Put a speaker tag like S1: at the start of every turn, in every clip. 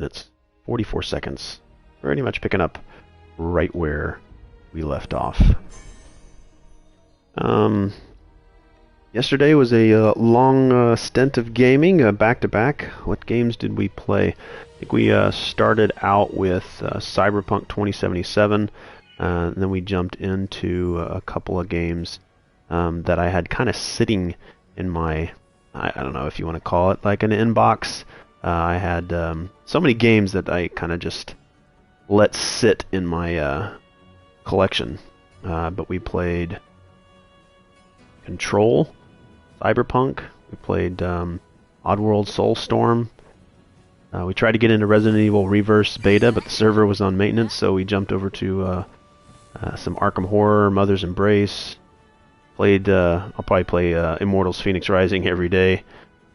S1: minutes, 44 seconds. Pretty much picking up right where we left off. Yesterday was a long stint of gaming, back-to-back. What games did we play? I think we started out with Cyberpunk 2077, and then we jumped into a couple of games that I had kind of sitting in my, I don't know if you want to call it like an inbox. I had so many games that I kind of just let sit in my collection. But we played Control, Cyberpunk, we played Oddworld Soulstorm. We tried to get into Resident Evil Reverse Beta, but the server was on maintenance, so we jumped over to some Arkham Horror, Mother's Embrace. I'll probably play Immortals Feynx Rising every day.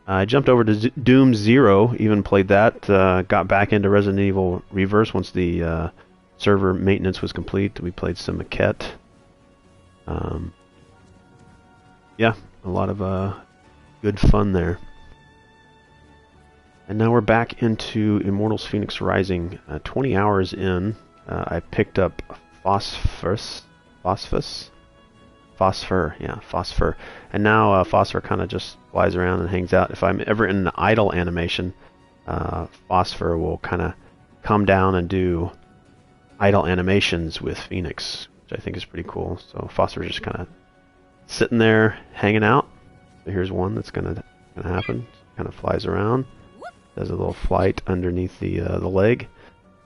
S1: I jumped over to Doom Zero, even played that. Got back into Resident Evil Reverse once the server maintenance was complete. We played some Maquette. Yeah, a lot of good fun there. And now we're back into Immortals Feynx Rising. 20 hours in, I picked up Phosphor. And now Phosphor kind of just flies around and hangs out. If I'm ever in an idle animation, Phosphor will kind of come down and do idle animations with Phoenix, which I think is pretty cool. So Phosphor's just kind of sitting there hanging out. So here's one that's gonna happen. Kind of flies around, does a little flight underneath the leg.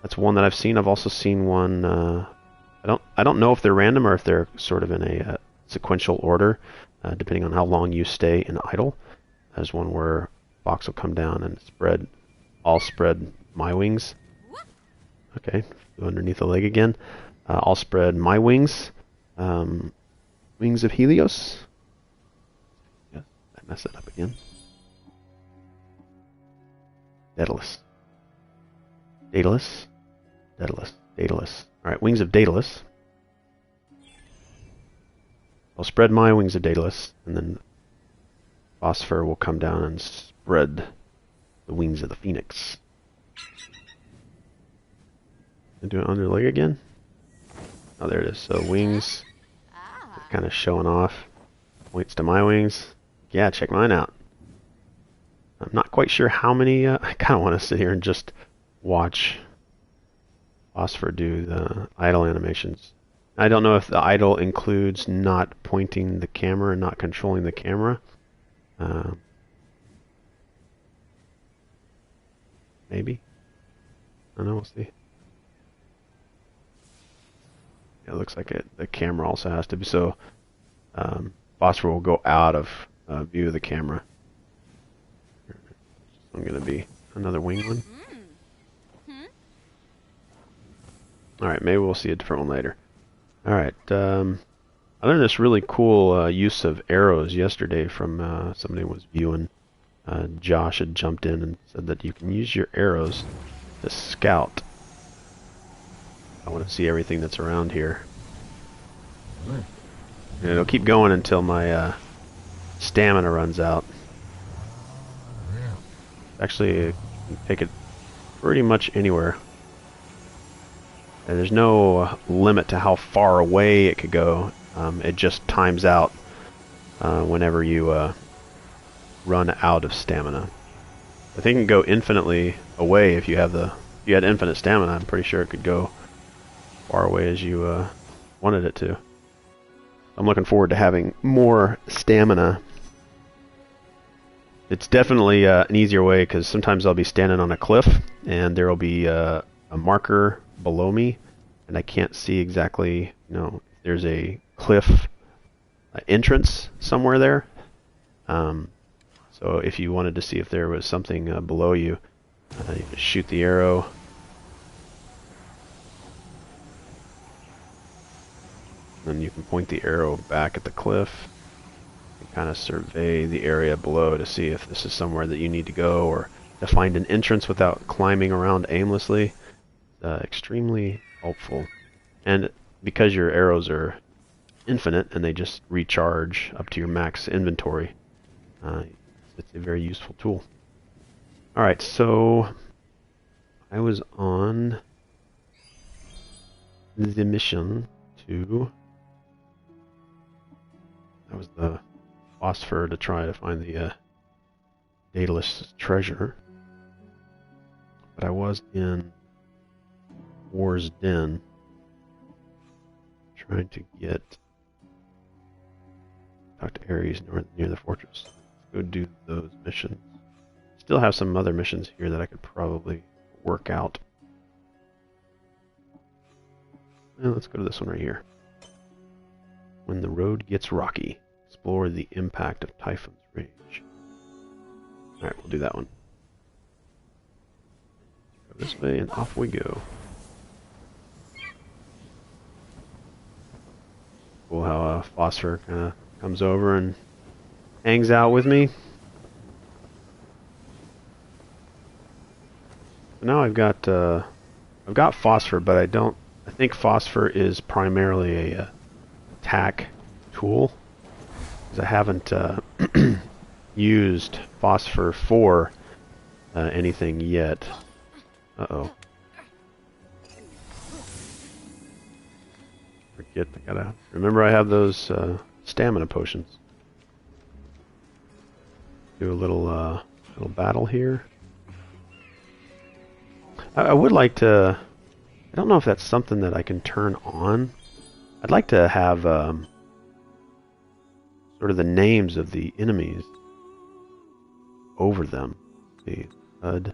S1: That's one that I've seen. I've also seen one. I don't know if they're random or if they're sort of in a sequential order, depending on how long you stay in idle. There's one where Fox will come down and spread my wings. Okay, go underneath the leg again. I'll spread my wings. Wings of Helios. Yeah, I messed it up again. Daedalus. Alright, Wings of Daedalus. I'll spread my Wings of Daedalus, and then Phosphor will come down and spread the Wings of the Phoenix. And do it under the leg again? Oh, there it is. So wings, kind of showing off. Points to my wings. Yeah, check mine out. I'm not quite sure how many. I kind of want to sit here and just watch Phosphor do the idle animations. I don't know if the idle includes not pointing the camera and not controlling the camera. Maybe. I don't know, we'll see. It looks like the camera also has to be, so Phosphor will go out of view of the camera. I'm going to be another wing one. Alright, maybe we'll see a different one later. Alright, I learned this really cool use of arrows yesterday from somebody who was viewing. Josh had jumped in and said that you can use your arrows to scout. I want to see everything that's around here. And it'll keep going until my stamina runs out. Actually, you can pick it pretty much anywhere. And there's no limit to how far away it could go. It just times out whenever you run out of stamina. I think it can go infinitely away if you had infinite stamina. I'm pretty sure it could go far away as you wanted it to. I'm looking forward to having more stamina. It's definitely an easier way because sometimes I'll be standing on a cliff and there will be a marker below me and I can't see exactly, if there's a cliff entrance somewhere there. So if you wanted to see if there was something below you, you just shoot the arrow. Then you can point the arrow back at the cliff and kind of survey the area below to see if this is somewhere that you need to go or to find an entrance without climbing around aimlessly. Extremely helpful. And because your arrows are infinite and they just recharge up to your max inventory, it's a very useful tool. Alright, so I was on the mission to... That was the phosphor to try to find the Daedalus treasure. But I was in War's Den trying to talk to Ares near the fortress. Let's go do those missions. Still have some other missions here that I could probably work out. Well, let's go to this one right here. When the road gets rocky, explore the impact of Typhoon's rage. Alright, we'll do that one. Go this way and off we go. Cool how Phosphor kind of comes over and hangs out with me. So now I've got Phosphor, but I think Phosphor is primarily a attack tool, because I haven't used Phosphor for anything yet. Uh-oh. Forget, I gotta remember I have those stamina potions. Do a little battle here. I would like to... I don't know if that's something that I can turn on. I'd like to have sort of the names of the enemies over them. The HUD.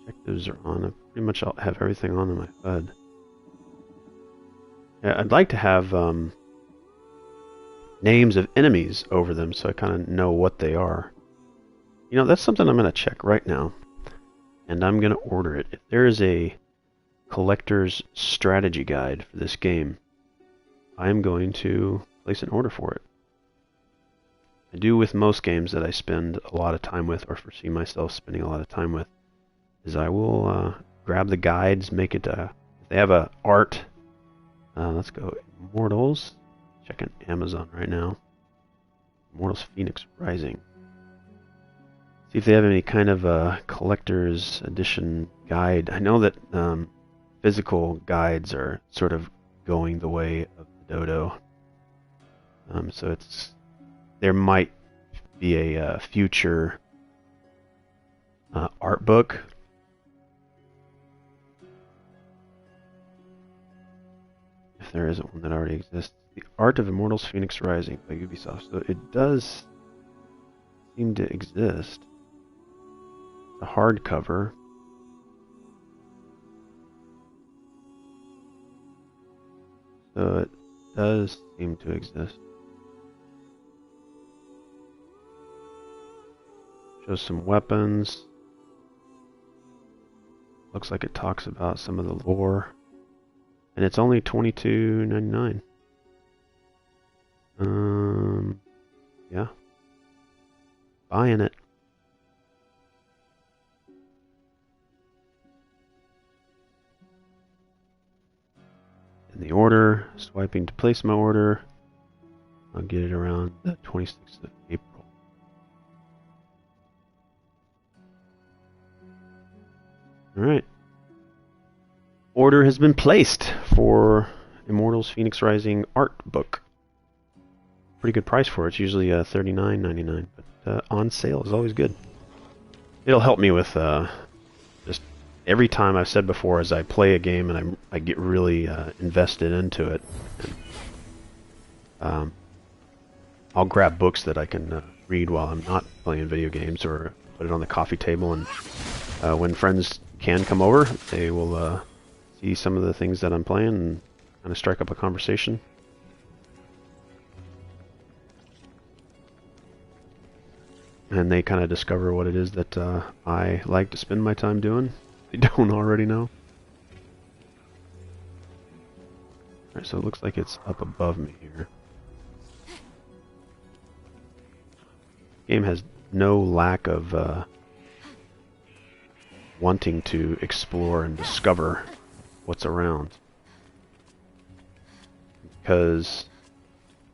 S1: Objectives are on. I pretty much have everything on in my HUD. Yeah, I'd like to have names of enemies over them so I kind of know what they are. You know, that's something I'm going to check right now. And I'm going to order it. If there is a collector's strategy guide for this game, I'm going to place an order for it. I do with most games that I spend a lot of time with, or foresee myself spending a lot of time with, is I will grab the guides, make it, if they have a art, let's go Immortals, checking Amazon right now, Immortals Feynx Rising. See if they have any kind of a collector's edition guide. I know that physical guides are sort of going the way of the dodo. So there might be a future art book. If there isn't one that already exists. The Art of Immortals Feynx Rising by Ubisoft. So it does seem to exist. The hardcover. So it does seem to exist. Shows some weapons. Looks like it talks about some of the lore. And it's only $22.99. Yeah. Buying it. In the order, swiping to place my order. I'll get it around the 26th of April. Alright. Order has been placed for Immortals Feynx Rising art book. Pretty good price for it. It's usually $39.99, but on sale is always good. It'll help me with just every time, I've said before, as I play a game and I get really invested into it. And, I'll grab books that I can read while I'm not playing video games, or put it on the coffee table, and when friends can come over, they will see some of the things that I'm playing and kind of strike up a conversation. And they kind of discover what it is that I like to spend my time doing. They don't already know. Alright, so it looks like it's up above me here. Game has no lack of wanting to explore and discover what's around. Because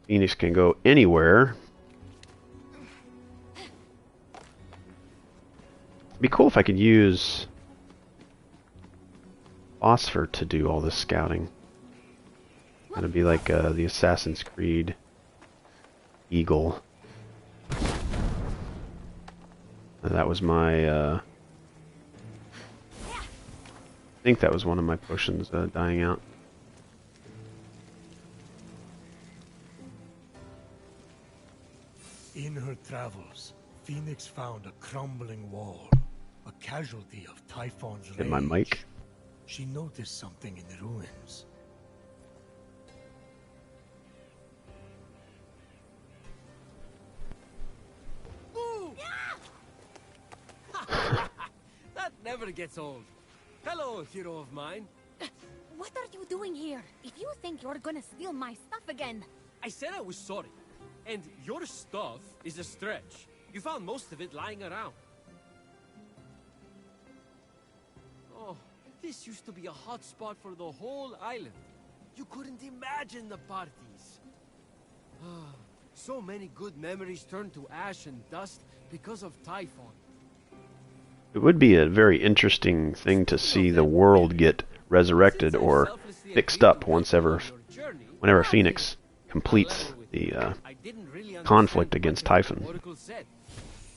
S1: Phoenix can go anywhere. It'd be cool if I could use Phosphor to do all this scouting. Gonna be like the Assassin's Creed Eagle. And that was my, I think that was one of my potions dying out.
S2: In her travels, Feynx found a crumbling wall, a casualty of Typhon's rage.
S1: Hit my mic.
S2: She noticed something in the ruins.
S3: That never gets old. Hello, hero of mine.
S4: What are you doing here? If you think you're gonna steal my stuff again...
S3: I said I was sorry. And your stuff is a stretch. You found most of it lying around. Oh, this used to be a hot spot for the whole island. You couldn't imagine the parties. So many good memories turned to ash and dust because of Typhon.
S1: It would be a very interesting thing to see the world get resurrected or fixed up whenever Feynx completes the conflict against Typhon.
S3: Oracle said,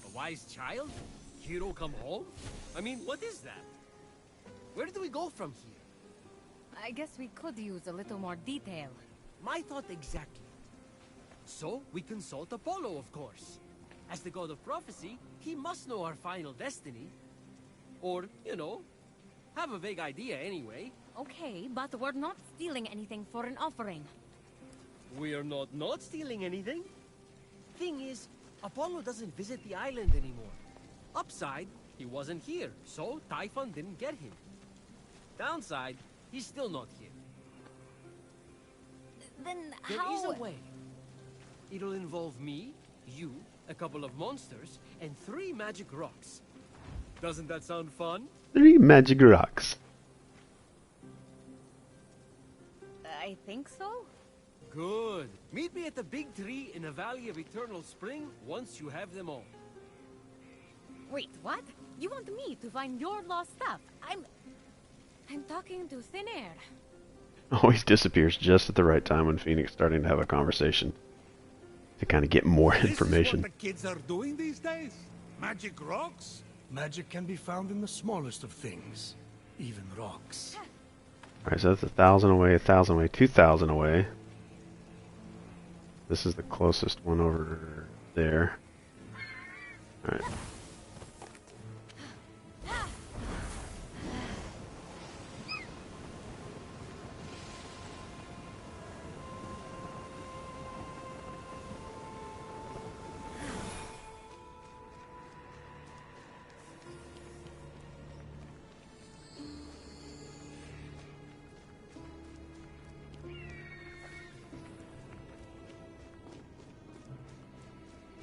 S3: a wise child? Hero come home? I mean, what is that? Where do we go from here?
S4: I guess we could use a little more detail.
S3: My thought exactly. So, we consult Apollo, of course. As the god of prophecy, he must know our final destiny. Or, you know, have a vague idea anyway.
S4: Okay, but we're not stealing anything for an offering.
S3: We are not stealing anything. Thing is, Apollo doesn't visit the island anymore. Upside, he wasn't here, so Typhon didn't get him. Downside, he's still not here.
S4: Then
S3: There
S4: how...
S3: is a way. It'll involve me, you, a couple of monsters, and 3 magic rocks. Doesn't that sound fun?
S1: 3 magic rocks.
S4: I think so?
S3: Good. Meet me at the big tree in the Valley of Eternal Spring once you have them all.
S4: Wait, what? You want me to find your lost stuff? I'm talking to thin air.
S1: Always disappears just at the right time when Feynx is starting to have a conversation to kind of get more information.
S5: This is what the kids are doing these days? Magic rocks?
S2: Magic can be found in the smallest of things, even rocks.
S1: Alright, so that's 1,000 away, 1,000 away, 2,000 away. This is the closest one over there. Alright.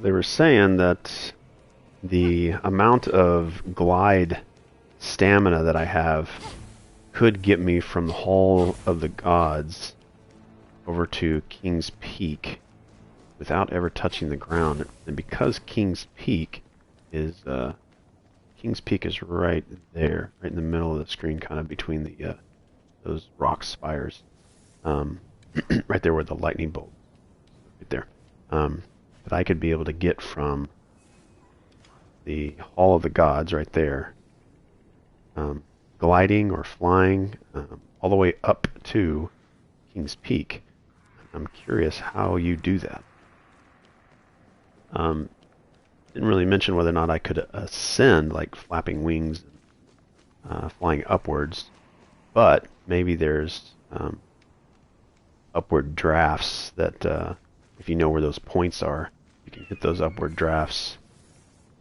S1: They were saying that the amount of glide stamina that I have could get me from the Hall of the Gods over to King's Peak without ever touching the ground. And because King's Peak is right there, right in the middle of the screen, kind of between the those rock spires, right there where the lightning bolt, right there. That I could be able to get from the Hall of the Gods right there, gliding or flying all the way up to King's Peak. I'm curious how you do that. Didn't really mention whether or not I could ascend, like flapping wings, flying upwards, but maybe there's upward drafts that if you know where those points are, you can hit those upward drafts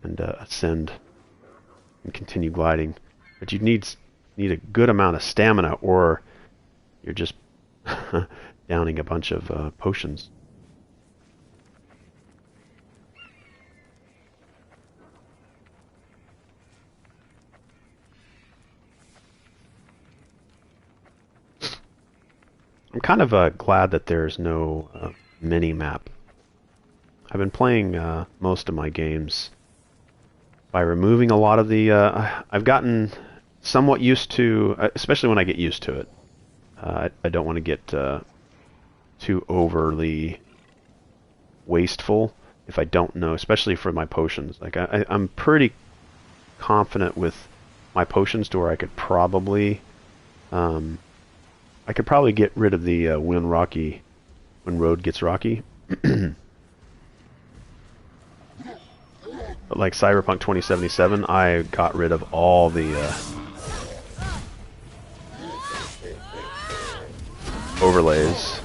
S1: and ascend and continue gliding. But you need a good amount of stamina, or you're just downing a bunch of potions. I'm kind of glad that there's no mini-map. I've been playing most of my games by removing a lot of the... I've gotten somewhat used to, especially when I get used to it. I don't want to get too overly wasteful if I don't know, especially for my potions. Like I'm pretty confident with my potions to where I could probably get rid of the when road gets rocky. But like Cyberpunk 2077, I got rid of all the overlays.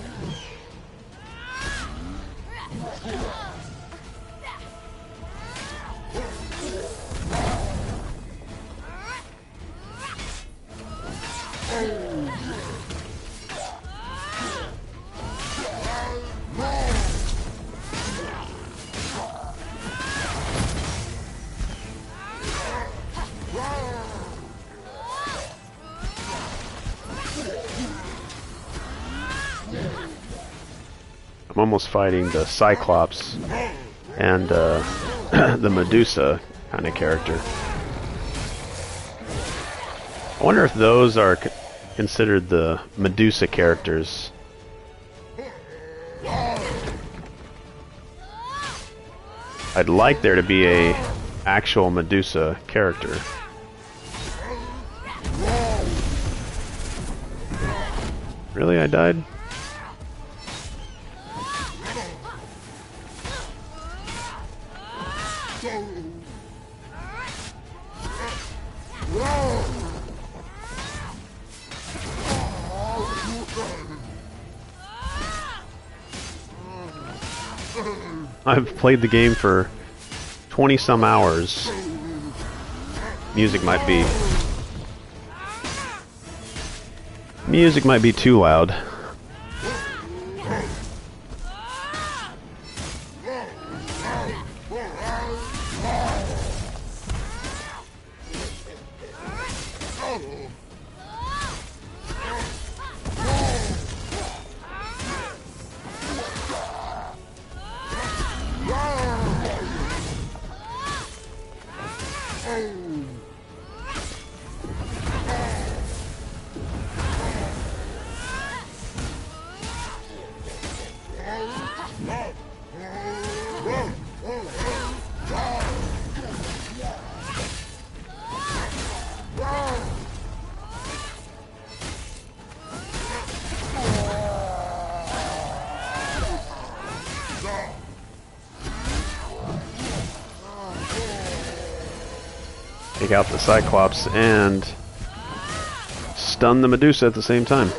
S1: I'm almost fighting the Cyclops and the Medusa kind of character. I wonder if those are considered the Medusa characters. I'd like there to be a actual Medusa character. Really, I died? I've played the game for 20 some hours. Music might be too loud. Take out the Cyclops and stun the Medusa at the same time.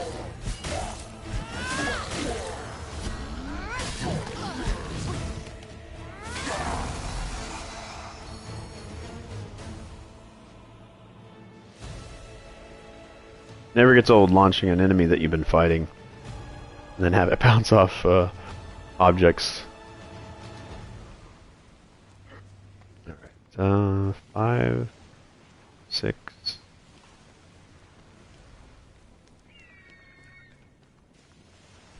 S1: Never gets old launching an enemy that you've been fighting and then have it bounce off objects. Alright, 5, 6.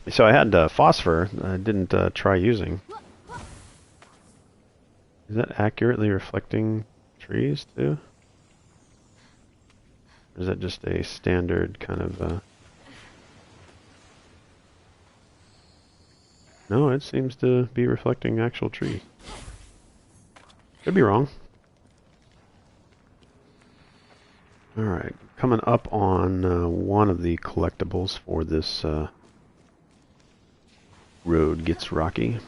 S1: So I had phosphor I didn't try using. Is that accurately reflecting trees too? Or is that just a standard kind of... No, it seems to be reflecting actual trees. Could be wrong. Alright, coming up on one of the collectibles for this road gets rocky.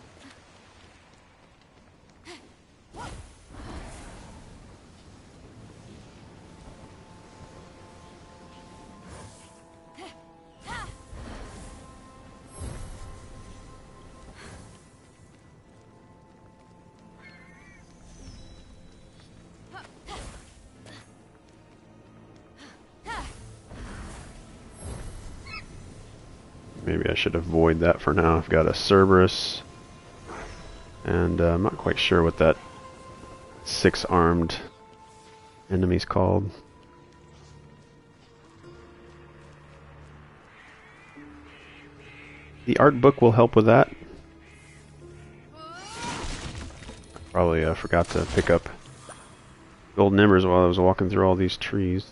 S1: Maybe I should avoid that for now. I've got a Cerberus, and I'm not quite sure what that 6-armed enemy's called. The art book will help with that. Probably forgot to pick up golden embers while I was walking through all these trees.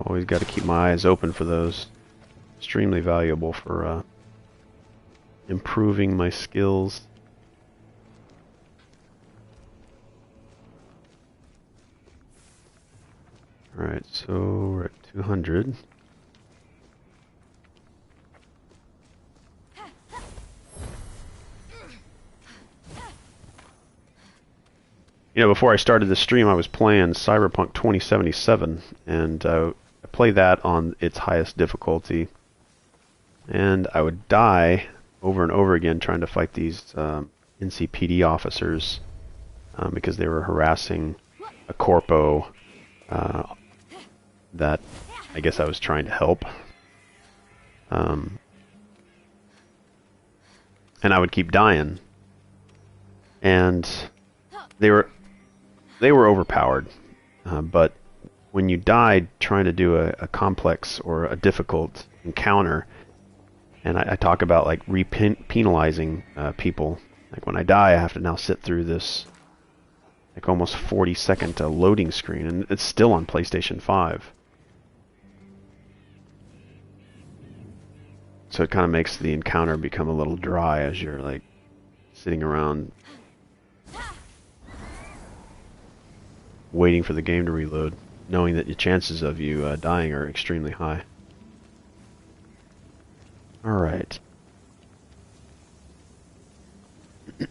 S1: Always got to keep my eyes open for those. Extremely valuable for improving my skills. Alright, so we're at 200. You know, before I started the stream, I was playing Cyberpunk 2077, and I play that on its highest difficulty. And I would die over and over again trying to fight these NCPD officers because they were harassing a corpo that I guess I was trying to help. And I would keep dying. And they were overpowered. But when you died trying to do a complex or a difficult encounter, and I talk about like penalizing people. Like when I die, I have to now sit through this like almost 40-second loading screen, and it's still on PlayStation 5. So it kind of makes the encounter become a little dry as you're like sitting around waiting for the game to reload, knowing that the chances of you dying are extremely high. Alright.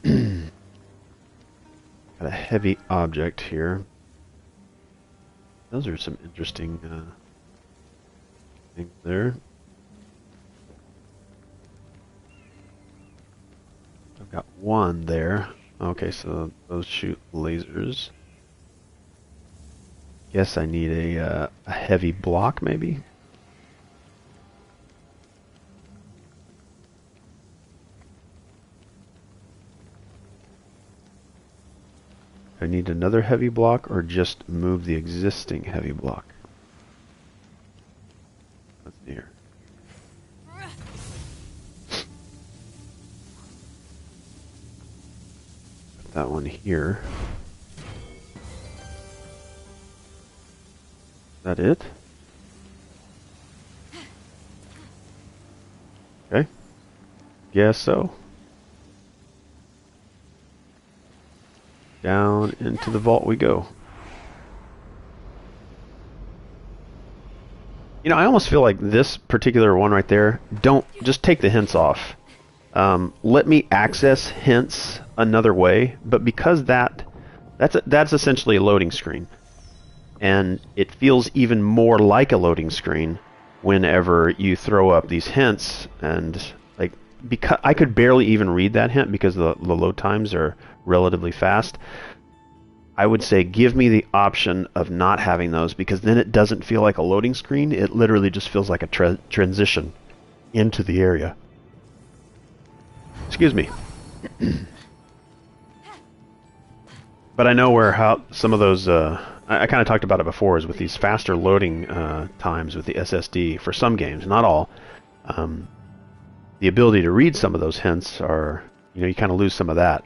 S1: Got a heavy object here. Those are some interesting things there. I've got one there. Okay, so those shoot lasers. Guess I need a heavy block, maybe? I need another heavy block, or just move the existing heavy block? Let's see here. Put that one here. Is that it? Okay. Guess so. Down into the vault we go. You know, I almost feel like this particular one right there, just take the hints off. Let me access hints another way, but because that's essentially a loading screen. And it feels even more like a loading screen whenever you throw up these hints, and like because I could barely even read that hint because the load times are relatively fast. I would say give me the option of not having those, because then it doesn't feel like a loading screen. It literally just feels like a transition into the area. Excuse me. But I know how some of those I kind of talked about it before, is with these faster loading times with the SSD for some games, not all. The ability to read some of those hints are, you kind of lose some of that.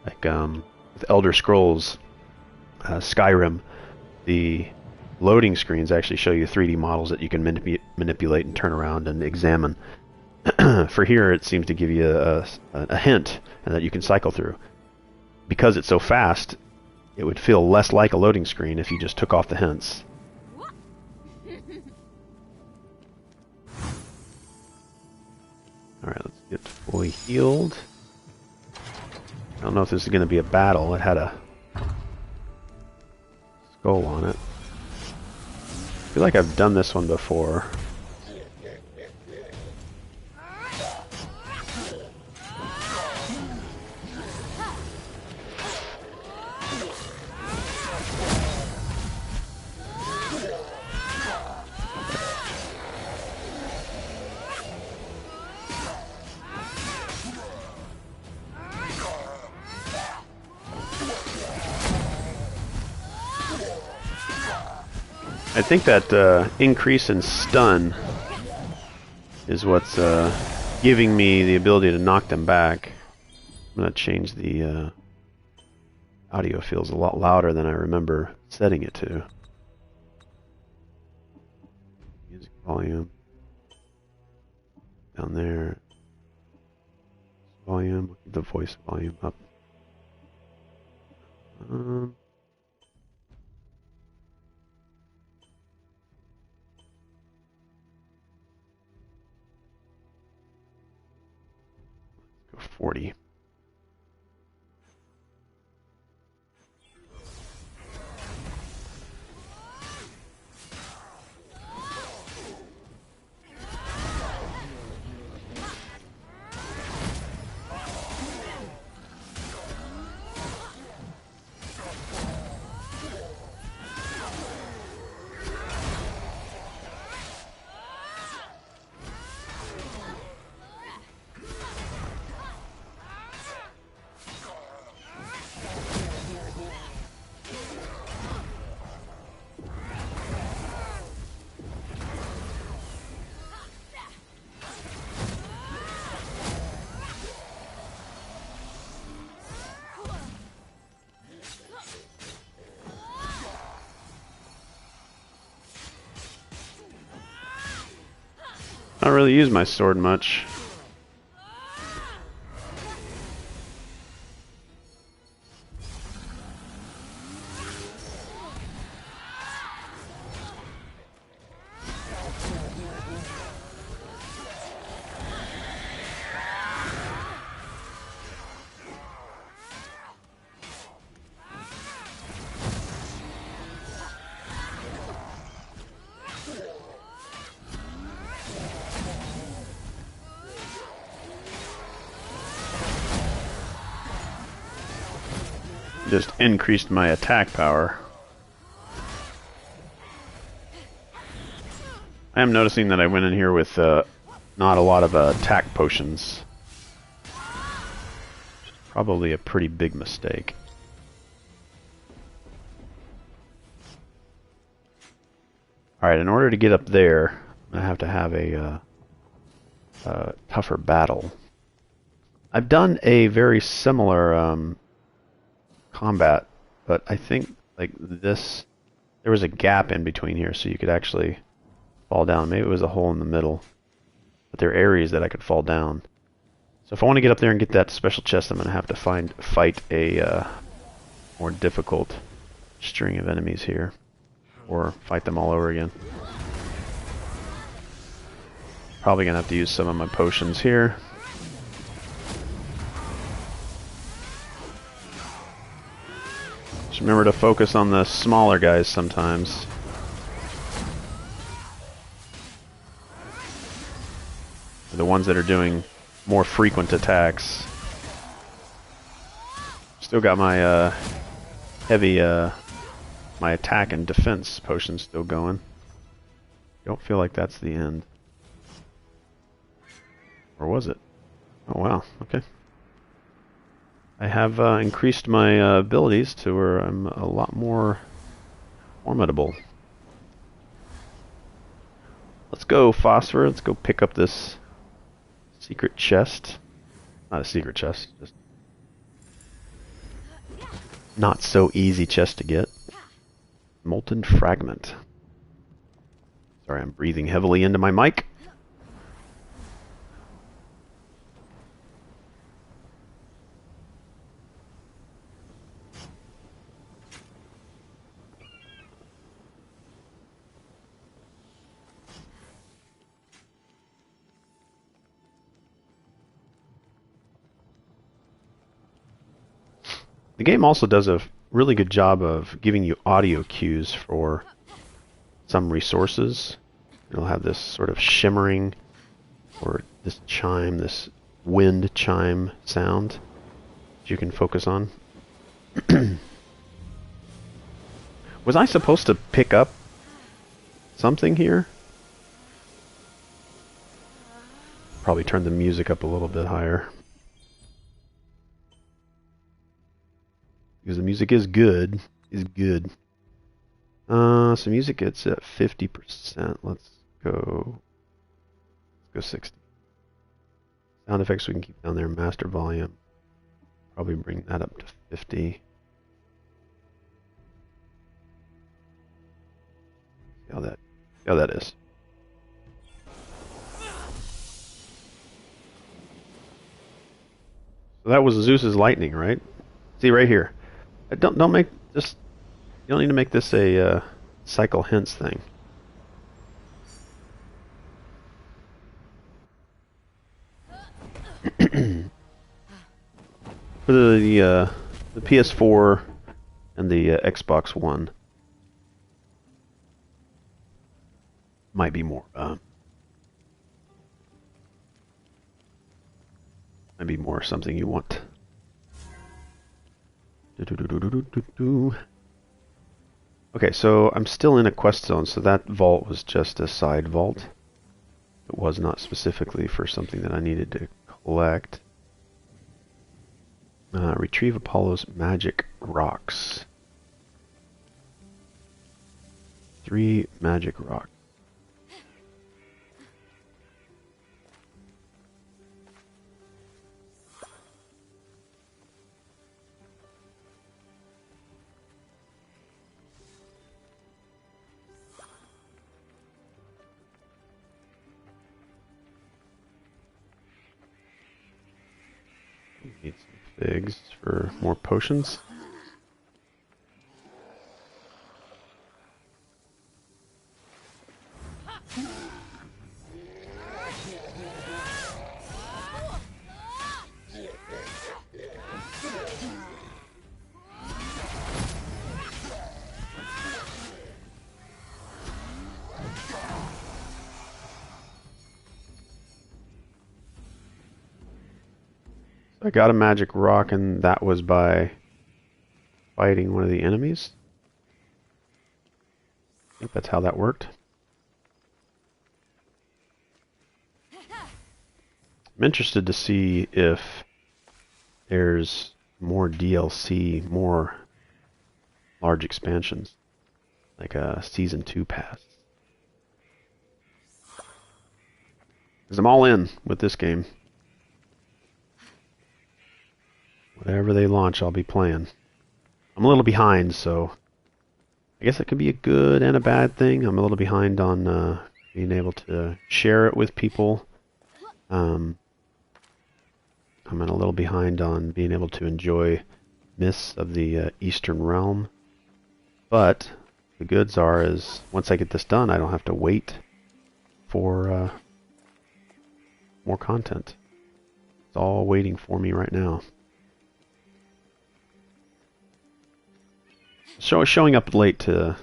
S1: Like with Elder Scrolls Skyrim, the loading screens actually show you 3D models that you can manipulate and turn around and examine. For here, it seems to give you a hint, and that you can cycle through. Because it's so fast, it would feel less like a loading screen if you just took off the hints. Alright, let's get fully healed. I don't know if this is going to be a battle. It had a skull on it. I feel like I've done this one before. I think that increase in stun is what's giving me the ability to knock them back. I'm going to change the audio. Feels a lot louder than I remember setting it to. Music volume. Down there. Volume. We'll keep the voice volume up. Let's go 40. I don't really use my sword much. Just increased my attack power. I am noticing that I went in here with not a lot of attack potions. Probably a pretty big mistake. Alright, in order to get up there, I have to have a tougher battle. I've done a very similar combat, but I think like this, there was a gap in between here, so you could actually fall down. Maybe it was a hole in the middle, but there are areas that I could fall down. So if I want to get up there and get that special chest, I'm going to have to fight a more difficult string of enemies here, or fight them all over again. Probably going to have to use some of my potions here. Just remember to focus on the smaller guys sometimes. The ones that are doing more frequent attacks. Still got my heavy my attack and defense potions still going. Don't feel like that's the end. Or was it? Oh wow, okay. I have increased my abilities to where I'm a lot more formidable. Let's go, Phosphor. Let's go pick up this secret chest. Not a secret chest, just not so easy chest to get. Molten Fragment. Sorry, I'm breathing heavily into my mic. The game also does a really good job of giving you audio cues for some resources. It'll have this sort of shimmering, or this chime, this wind chime sound that you can focus on. Was I supposed to pick up something here? Probably turn the music up a little bit higher. Because the music is good. So music gets at 50%. Let's go 60. Sound effects we can keep down there. Master volume. Probably bring that up to 50. See how that is. So that was Zeus's lightning, right? See right here. Don't make just. You don't need to make this a cycle hints thing. For the PS4 and the Xbox One, might be more. Might be more something you want. Okay, so I'm still in a quest zone, so that vault was just a side vault. It was not specifically for something that I needed to collect. Retrieve Apollo's magic rocks. 3 magic rocks. Need some figs for more potions. I got a magic rock, and that was by fighting one of the enemies. I think that's how that worked. I'm interested to see if there's more DLC, more large expansions, like a Season 2 pass. Because I'm all in with this game. Whatever they launch, I'll be playing. I'm a little behind, so I guess it could be a good and a bad thing. I'm a little behind on being able to share it with people. I'm a little behind on being able to enjoy myths of the Eastern Realm. But the goods are is once I get this done, I don't have to wait for more content. It's all waiting for me right now. Showing up late to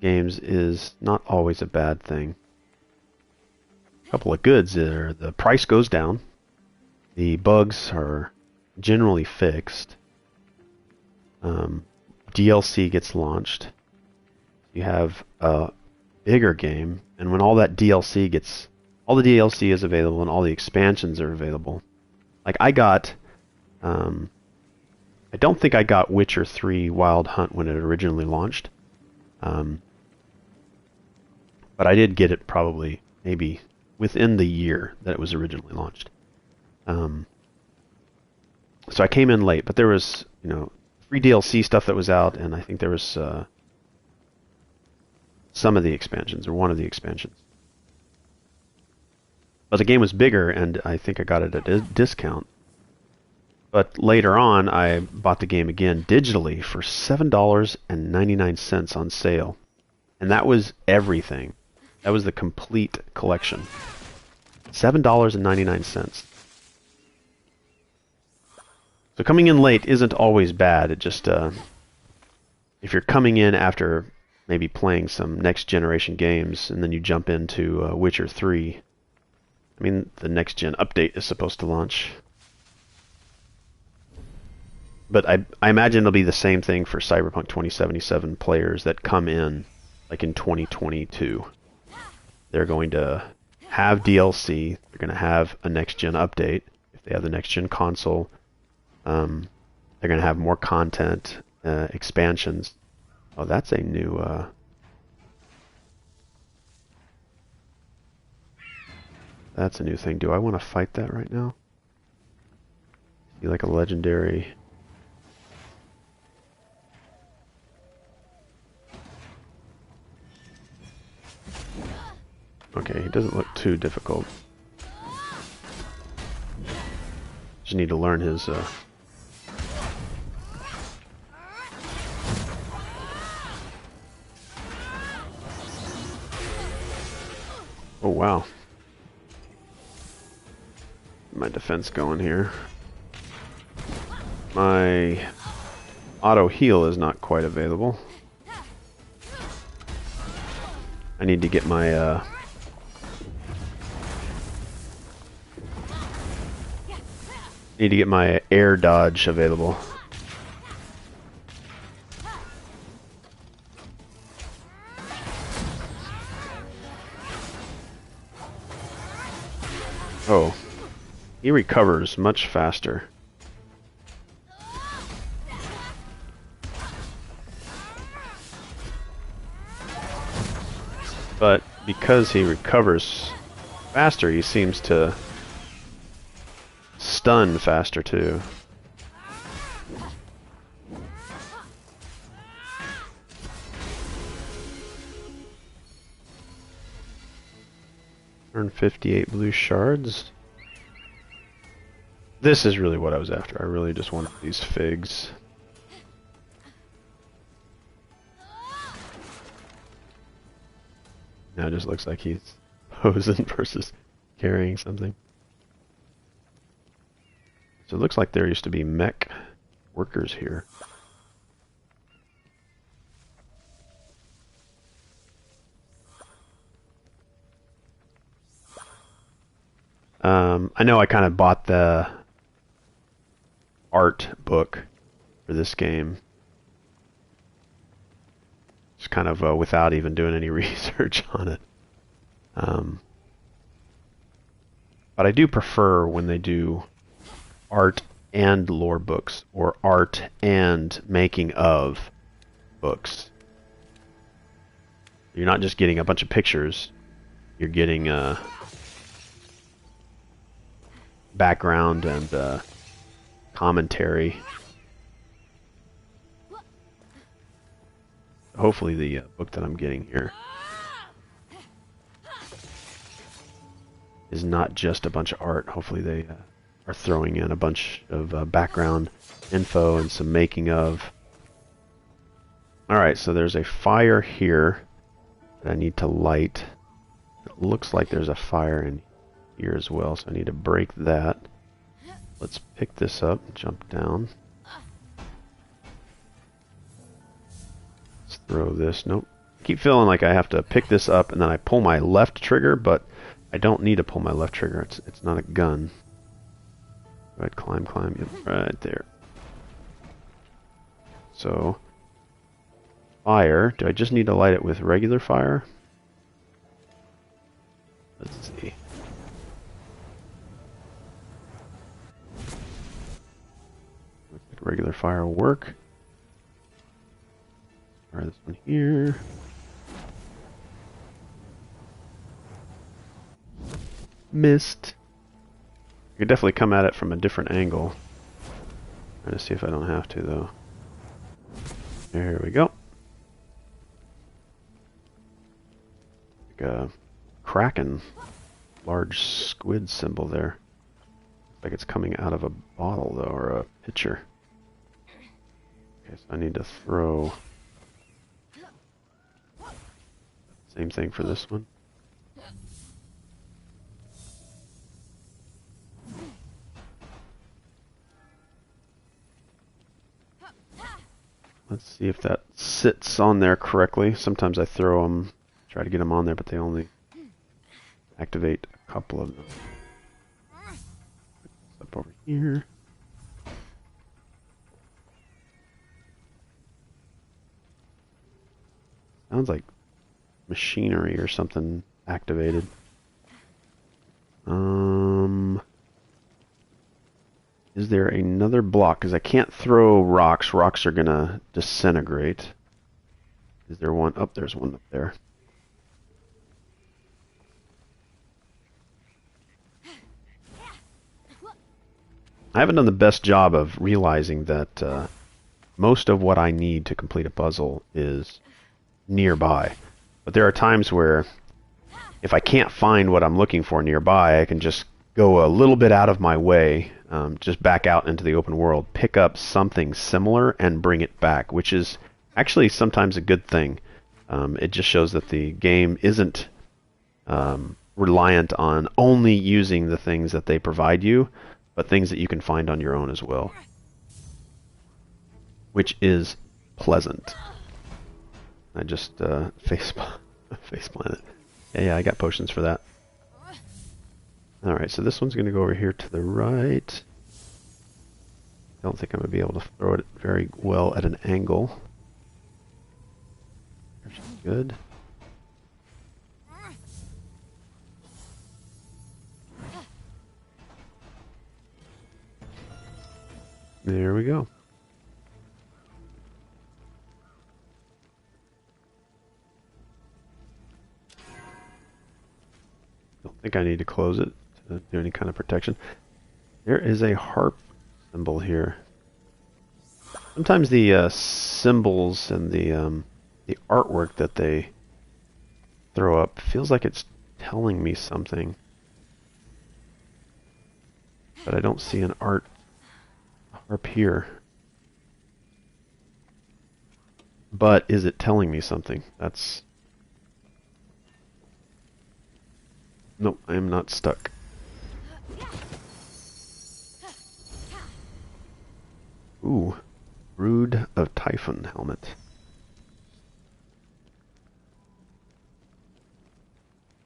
S1: games is not always a bad thing. A couple of goods are the price goes down, the bugs are generally fixed, DLC gets launched, you have a bigger game, and when all the DLC is available and all the expansions are available. Like I don't think I got Witcher 3 Wild Hunt when it originally launched. But I did get it probably maybe within the year that it was originally launched. So I came in late, but there was, free DLC stuff that was out, and I think there was some of the expansions, or one of the expansions. But the game was bigger, and I think I got it at a discount. But later on, I bought the game again digitally for $7.99 on sale. And that was everything. That was the complete collection. $7.99. So coming in late isn't always bad. It just, if you're coming in after maybe playing some next generation games, and then you jump into Witcher 3, I mean, the next gen update is supposed to launch. But I imagine it'll be the same thing for Cyberpunk 2077 players that come in, like in 2022. They're going to have DLC. They're going to have a next-gen update. If they have the next-gen console, they're going to have more content, expansions. Oh, that's a new... That's a new thing. Do I want to fight that right now? See, like a legendary... Okay, he doesn't look too difficult. just need to learn his... Oh, wow. My defense going here. My auto heal is not quite available. I need to get my air dodge available. Oh, he recovers much faster. But because he recovers faster, he seems to stun faster too. Earn 58 blue shards. This is really what I was after. I really just wanted these figs. Now it just looks like he's posing versus carrying something. So it looks like there used to be mech workers here. I know I kind of bought the art book for this game. Just kind of without even doing any research on it. But I do prefer when they do art and lore books, or art and making of books. You're not just getting a bunch of pictures, you're getting background and commentary. Hopefully the book that I'm getting here is not just a bunch of art. Hopefully they are throwing in a bunch of background info and some making of. Alright, so there's a fire here that I need to light. It looks like there's a fire in here as well, so I need to break that. Let's pick this up, jump down. Let's throw this. Nope. I keep feeling like I have to pick this up and then I pull my left trigger, but I don't need to pull my left trigger. It's not a gun. Right, climb, yep, right there. So, fire. Do I just need to light it with regular fire? Let's see. Regular fire will work. Try this one here. Missed. I could definitely come at it from a different angle. Trying to see if I don't have to though. There we go. Like a kraken, large squid symbol there. Like it's coming out of a bottle though, or a pitcher. Okay, so I need to throw. Same thing for this one. Let's see if that sits on there correctly. Sometimes I throw them, try to get them on there, but they only activate a couple of them. Up over here. Sounds like machinery or something activated. Is there another block? Because I can't throw rocks. Rocks are gonna disintegrate. Is there one? Oh, there's one up there. I haven't done the best job of realizing that most of what I need to complete a puzzle is nearby. But there are times where if I can't find what I'm looking for nearby, I can just go a little bit out of my way just back out into the open world, pick up something similar and bring it back, which is actually sometimes a good thing. It just shows that the game isn't reliant on only using the things that they provide you, but things that you can find on your own as well, which is pleasant. I just face planted. Yeah, I got potions for that. Alright, so this one's going to go over here to the right. Don't think I'm going to be able to throw it very well at an angle. Good. There we go. Don't think I need to close it to do any kind of protection. There is a harp symbol here. Sometimes the symbols and the artwork that they throw up feels like it's telling me something, but I don't see an harp here. But is it telling me something? That's... Nope, I am not stuck. Ooh, Brood of Typhon helmet.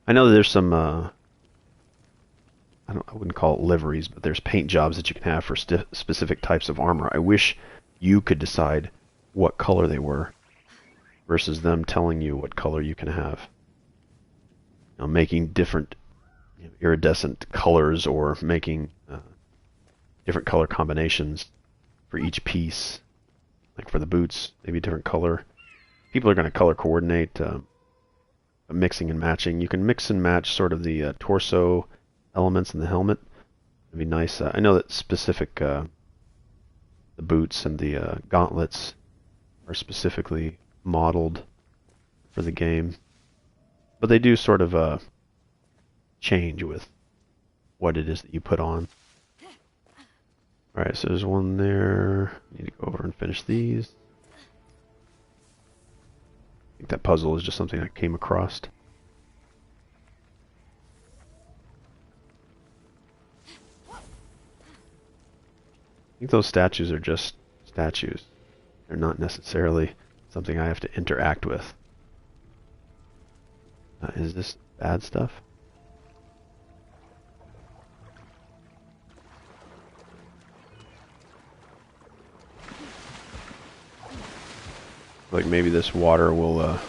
S1: I know that there's some, I wouldn't call it liveries, but there's paint jobs that you can have for specific types of armor. I wish you could decide what color they were versus them telling you what color you can have. You know, making different iridescent colors or making different color combinations for each piece. Like for the boots, maybe a different color. People are going to color coordinate, mixing and matching. You can mix and match sort of the torso elements in the helmet. It'd be nice. I know that specific the boots and the gauntlets are specifically modeled for the game, but they do sort of change with what it is that you put on. Alright, so there's one there. Need to go over and finish these. I think that puzzle is just something I came across. I think those statues are just statues. They're not necessarily something I have to interact with. Is this bad stuff? Like maybe this water will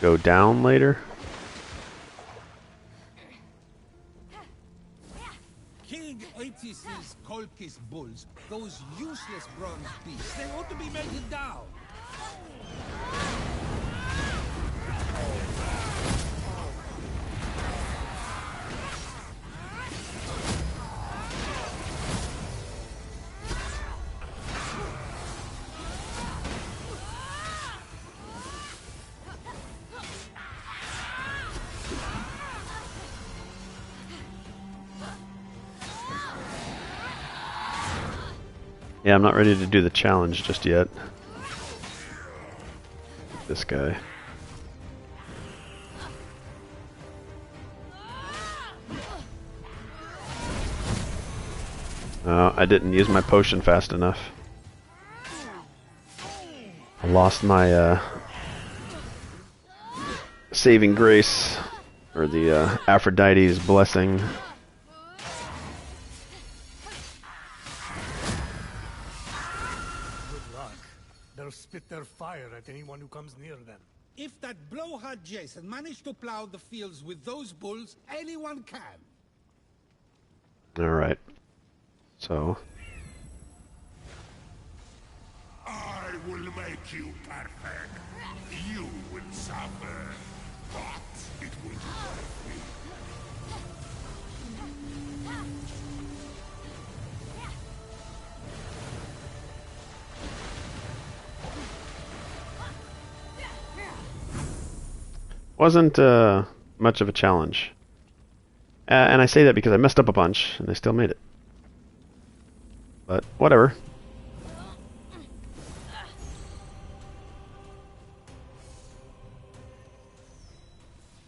S1: go down later.
S5: King Otis's Kolkis bulls, those useless bronze beasts, they ought to be melted down.
S1: Yeah, I'm not ready to do the challenge just yet. This guy. I didn't use my potion fast enough. I lost my saving grace, or the Aphrodite's blessing.
S2: They'll spit their fire at anyone who comes near them.
S5: If that blowhard Jason managed to plow the fields with those bulls, anyone can.
S1: Alright. So.
S6: I will make you perfect. You will suffer, but it will be worth it.
S1: Wasn't much of a challenge. And I say that because I messed up a bunch, and I still made it. but whatever.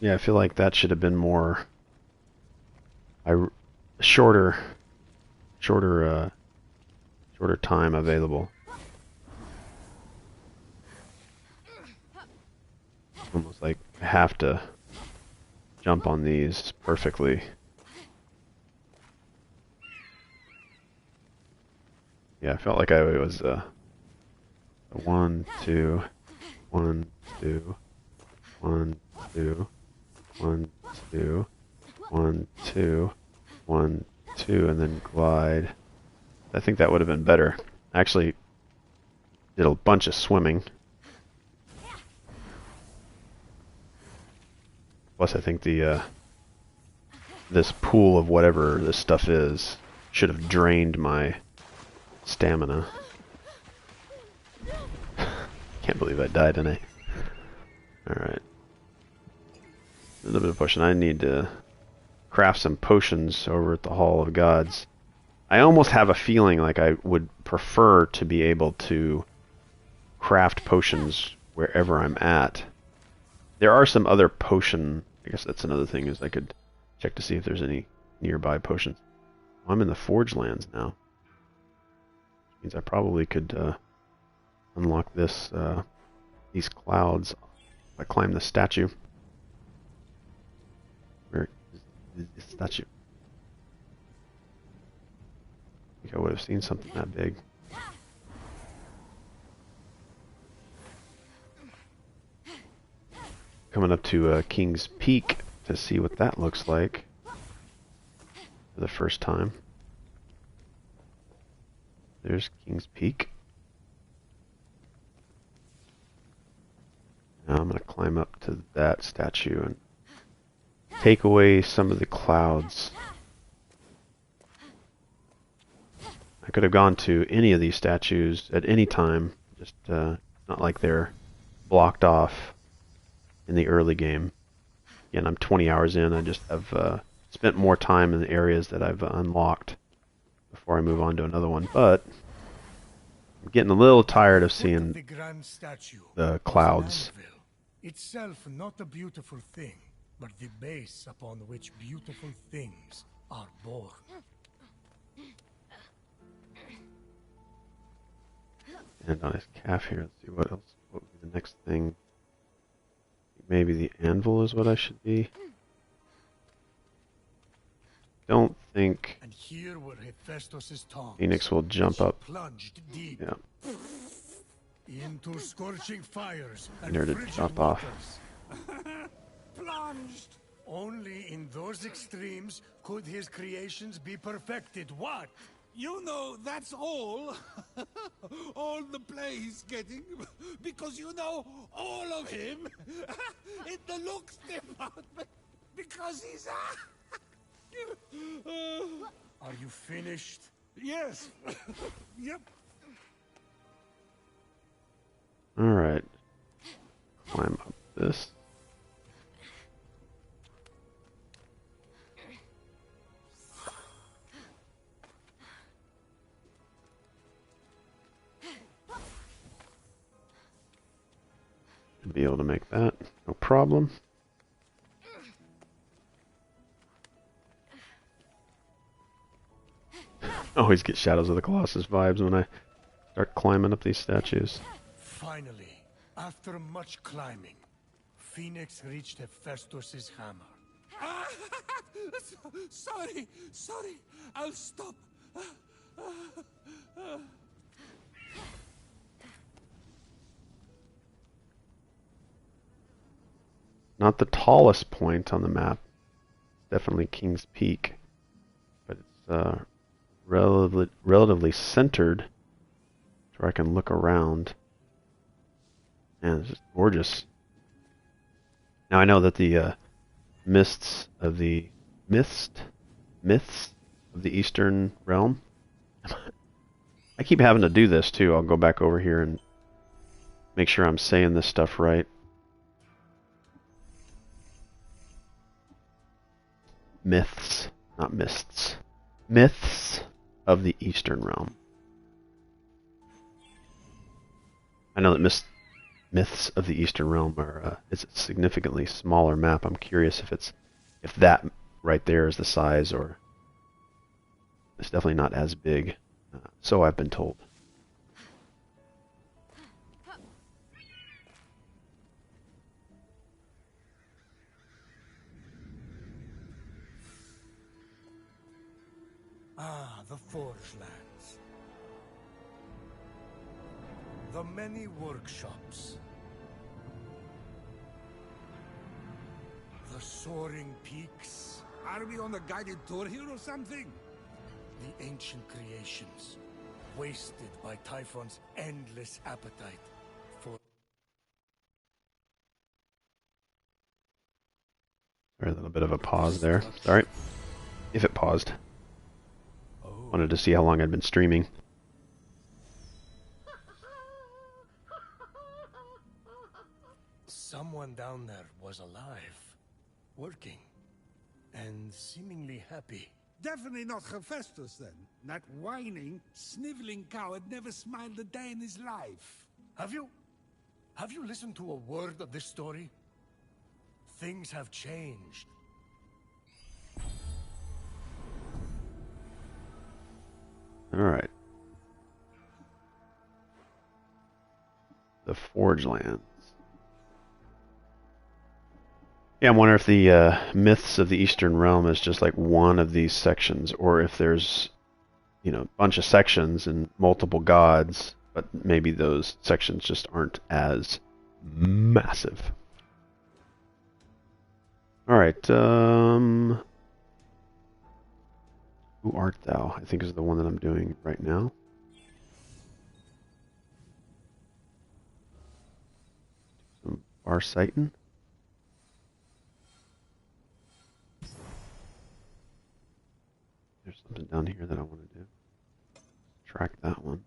S1: Yeah, I feel like that should have been more shorter shorter time available. Almost like I have to jump on these perfectly. Yeah, I felt like I was 1, 2, 1, 2, 1, 2, 1, 2, 1, 2, 1, 2, and then glide. I think that would have been better. I actually did a bunch of swimming. Plus, I think the this pool of whatever this stuff is should have drained my stamina. Can't believe I died, didn't I? Alright. A little bit of potion. I need to craft some potions over at the Hall of Gods. I almost have a feeling like I would prefer to be able to craft potions wherever I'm at. There are some other potion... I guess that's another thing, is I could check to see if there's any nearby potions. I'm in the Forge Lands now. Which means I probably could unlock this these clouds if I climb the statue. Where is the statue? I think I would have seen something that big. Coming up to King's Peak to see what that looks like for the first time. There's King's Peak. Now I'm going to climb up to that statue and take away some of the clouds. I could have gone to any of these statues at any time, just not like they're blocked off in the early game. Again, I'm 20 hours in. I just have spent more time in the areas that I've unlocked before I move on to another one. But I'm getting a little tired of seeing
S2: The grand statue
S1: the clouds.
S2: was an anvil. Itself not a beautiful thing, but the base upon which beautiful things are born.
S1: And on his calf here, let's see what else. What would be the next thing? Maybe the anvil is what I should be. Don't think
S2: And here were Hephaestus's tongues.
S1: Phoenix will jump up.
S2: Plunged deep
S1: Yeah,
S2: into scorching fires and
S1: there to
S2: frigid
S1: drop off.
S2: waters. Plunged. Only in those extremes could his creations be perfected. What?
S5: You know, that's all. All the play he's getting. Because you know all of him. In the looks department. Because he's...
S2: Are you finished?
S5: Yes. Yep.
S1: Alright. Climb up this. Should be able to make that. No problem. Always get Shadows of the Colossus vibes when I start climbing up these statues.
S2: Finally, after much climbing, Phoenix reached Hephaestus's hammer.
S5: Sorry. I'll stop.
S1: Not the tallest point on the map. Definitely King's Peak. But it's relatively centered so where I can look around. And it's just gorgeous. Now I know that the myths of the Eastern Realm. I keep having to do this too. I'll go back over here and make sure I'm saying this stuff right. Myths, not mists. Myths of the Eastern Realm. I know that Myths of the Eastern Realm are it's a significantly smaller map. I'm curious if that right there is the size, or it's definitely not as big. So I've been told.
S2: Ah, the Forge Lands. The many workshops. The soaring peaks.
S5: Are we on a guided tour here or something?
S2: The ancient creations. Wasted by Typhon's endless appetite for...
S1: Sorry, a little bit of a pause there. Sorry. If it paused. Wanted to see how long I'd been streaming.
S2: Someone down there was alive, working, and seemingly happy.
S5: Definitely not Hephaestus then. That whining, sniveling coward never smiled a day in his life.
S2: Have you listened to a word of this story? Things have changed.
S1: Alright. The Forge Lands. Yeah, I'm wondering if the Myths of the Eastern Realm is just like one of these sections, or if there's, you know, a bunch of sections and multiple gods, but maybe those sections just aren't as massive. Alright, Who art thou? I think is the one that I'm doing right now. Some Farsighton. There's something down here that I want to do. Track that one.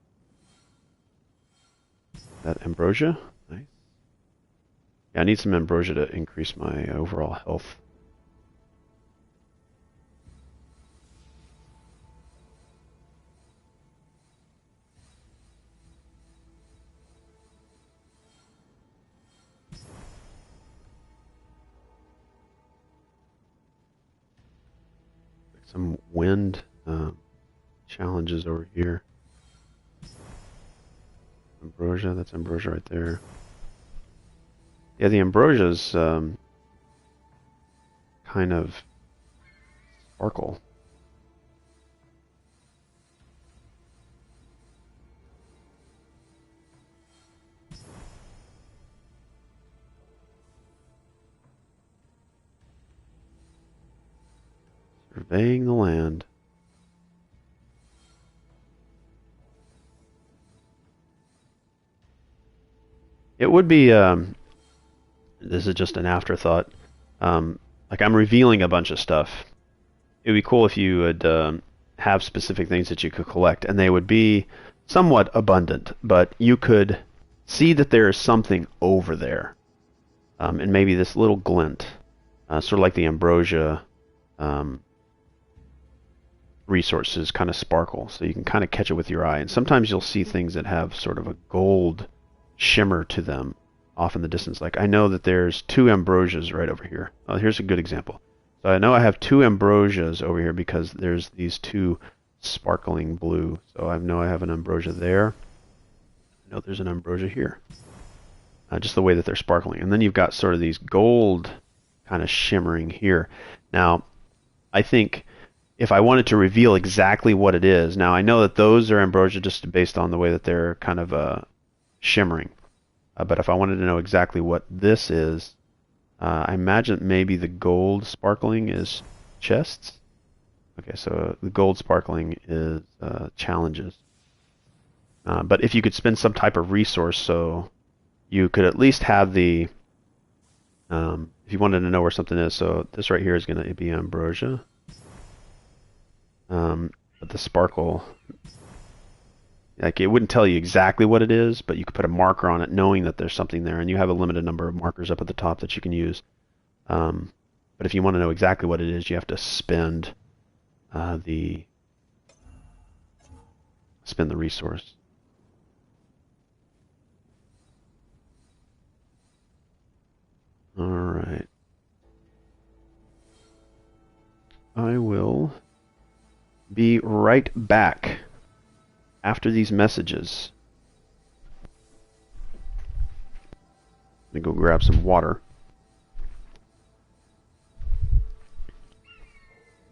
S1: That ambrosia? Nice. Yeah, I need some ambrosia to increase my overall health. Some wind challenges over here. Ambrosia, that's ambrosia right there. Yeah, the ambrosia's kind of sparkle. Surveying the land. It would be, this is just an afterthought, like I'm revealing a bunch of stuff. It would be cool if you would have specific things that you could collect, and they would be somewhat abundant, but you could see that there is something over there. And maybe this little glint, sort of like the ambrosia resources kind of sparkle, so you can kind of catch it with your eye. And sometimes you'll see things that have sort of a gold shimmer to them off in the distance. Like I know that there's 2 ambrosias right over here. Oh, here's a good example. So I know I have 2 ambrosias over here because there's these 2 sparkling blue. So I know I have an ambrosia there. I know there's an ambrosia here. Just the way that they're sparkling. And then you've got sort of these gold kind of shimmering here. Now, I think if I wanted to reveal exactly what it is, now I know that those are ambrosia just based on the way that they're kind of shimmering. But if I wanted to know exactly what this is, I imagine maybe the gold sparkling is chests. Okay, so the gold sparkling is challenges. But if you could spend some type of resource, so you could at least have the, if you wanted to know where something is, so this right here is going to be ambrosia. But the sparkle, like it wouldn't tell you exactly what it is, but you could put a marker on it knowing that there's something there, and you have a limited number of markers up at the top that you can use. But if you want to know exactly what it is, you have to spend the resource. I will be right back after these messages. Let me go grab some water.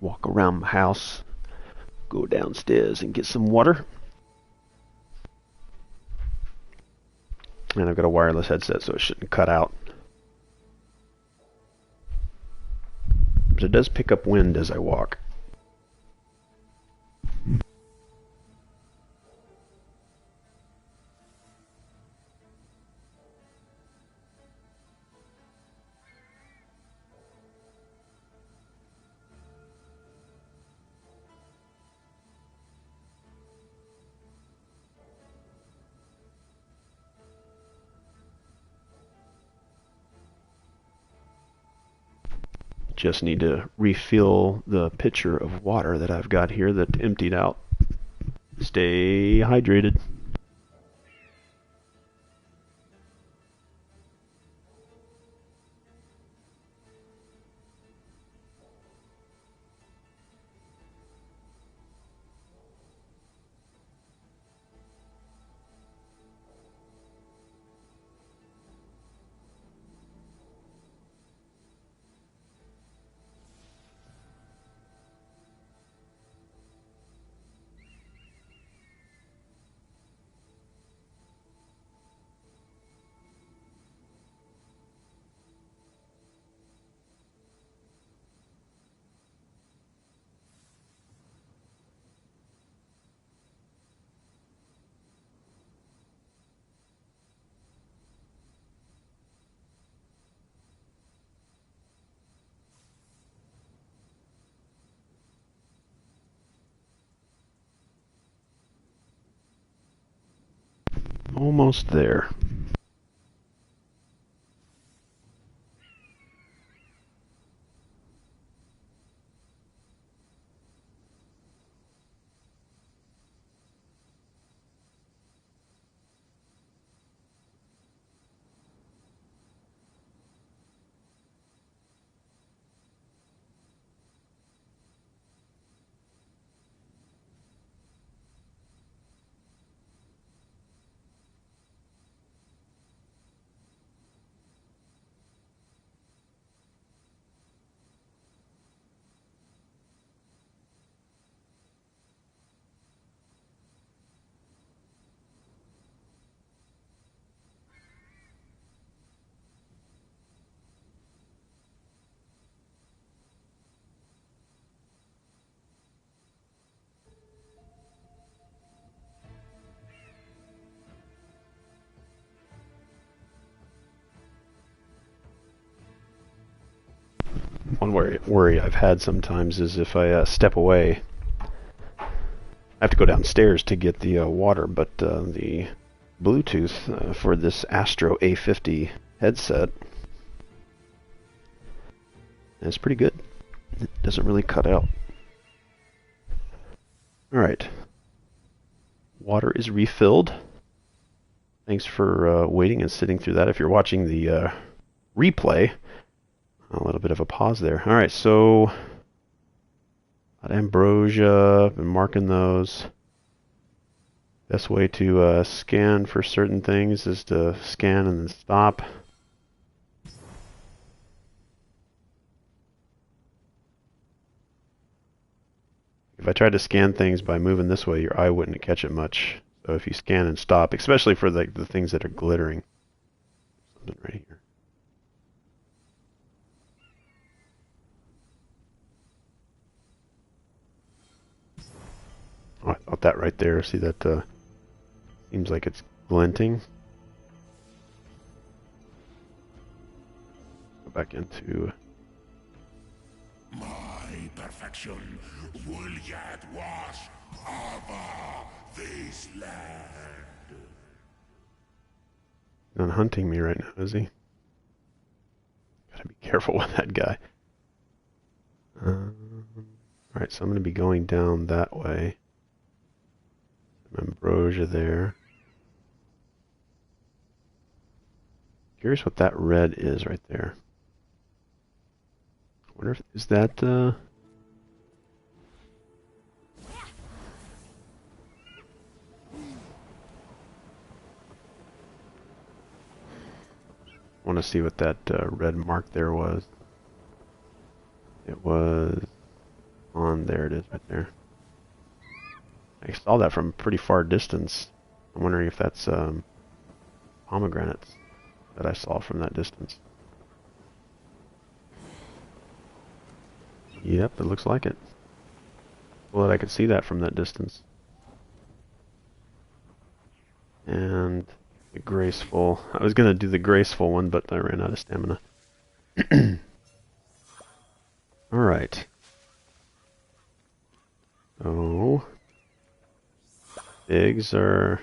S1: Walk around my house. Go downstairs and get some water. And I've got a wireless headset, so it shouldn't cut out. But it does pick up wind as I walk. Just need to refill the pitcher of water that I've got here that emptied out. Stay hydrated. Almost there. One worry I've had sometimes is if I step away, I have to go downstairs to get the water, but the Bluetooth for this Astro A50 headset is pretty good. It doesn't really cut out. Alright. Water is refilled. Thanks for waiting and sitting through that. If you're watching the replay, a little bit of a pause there. Alright, so ambrosia, been marking those. Best way to scan for certain things is to scan and then stop. If I tried to scan things by moving this way, your eye wouldn't catch it much. So if you scan and stop, especially for the things that are glittering. Something right here. Oh, I thought that right there. See that? Seems like it's glinting. Go back into.
S6: My perfection will yet wash over this land.
S1: He's not hunting me right now, is he? Gotta be careful with that guy. Alright, so I'm going to be going down that way. Ambrosia there. Curious what that red is right there. I wonder if is that want to see what that red mark there was. It was on there. It is right there. I saw that from a pretty far distance. I'm wondering if that's pomegranates that I saw from that distance. Yep, it looks like it. Well, I could see that from that distance. And the graceful. I was going to do the graceful one, but I ran out of stamina. Alright. So, figs are...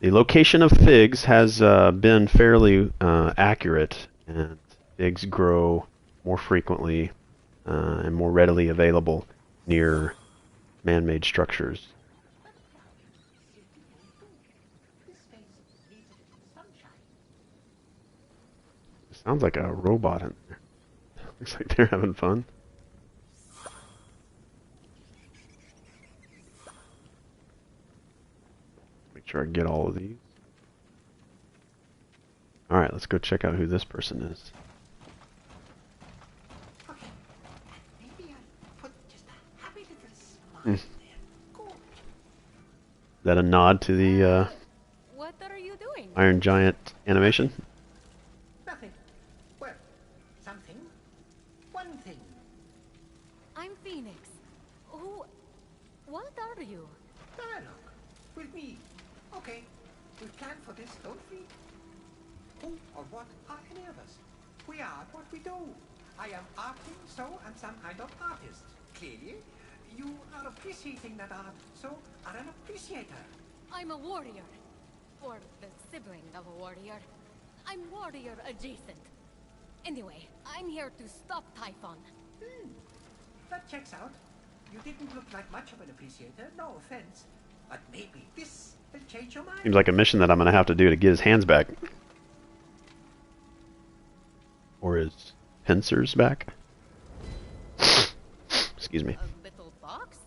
S1: The location of figs has been fairly accurate, and figs grow more frequently and more readily available near man-made structures. It sounds like a robot in there. Looks like they're having fun. Make sure I get all of these. Alright, let's go check out who this person is.
S7: Okay. Maybe I'll put just a happy little smile
S1: Hmm.
S7: there. Cool.
S1: Is that a nod to the
S4: What are you doing?
S1: Iron Giant animation?
S7: Nothing. Well, something. One thing.
S4: I'm Phoenix. Who... What are you?
S7: Dialogue. With me. Okay. We plan for this, don't we? Who or what are any of us? We are what we do. I am arting, so am some kind of artist. Clearly, you are appreciating that art, so are an appreciator.
S4: I'm a warrior. Or the sibling of a warrior. I'm warrior adjacent. Anyway, I'm here to stop Typhon.
S7: That checks out. You didn't look like much of an appreciator, no offense. But maybe this will change your mind.
S1: Seems like a mission that I'm going to have to do to get his hands back. Or his pincers back. Excuse me.
S4: A little box?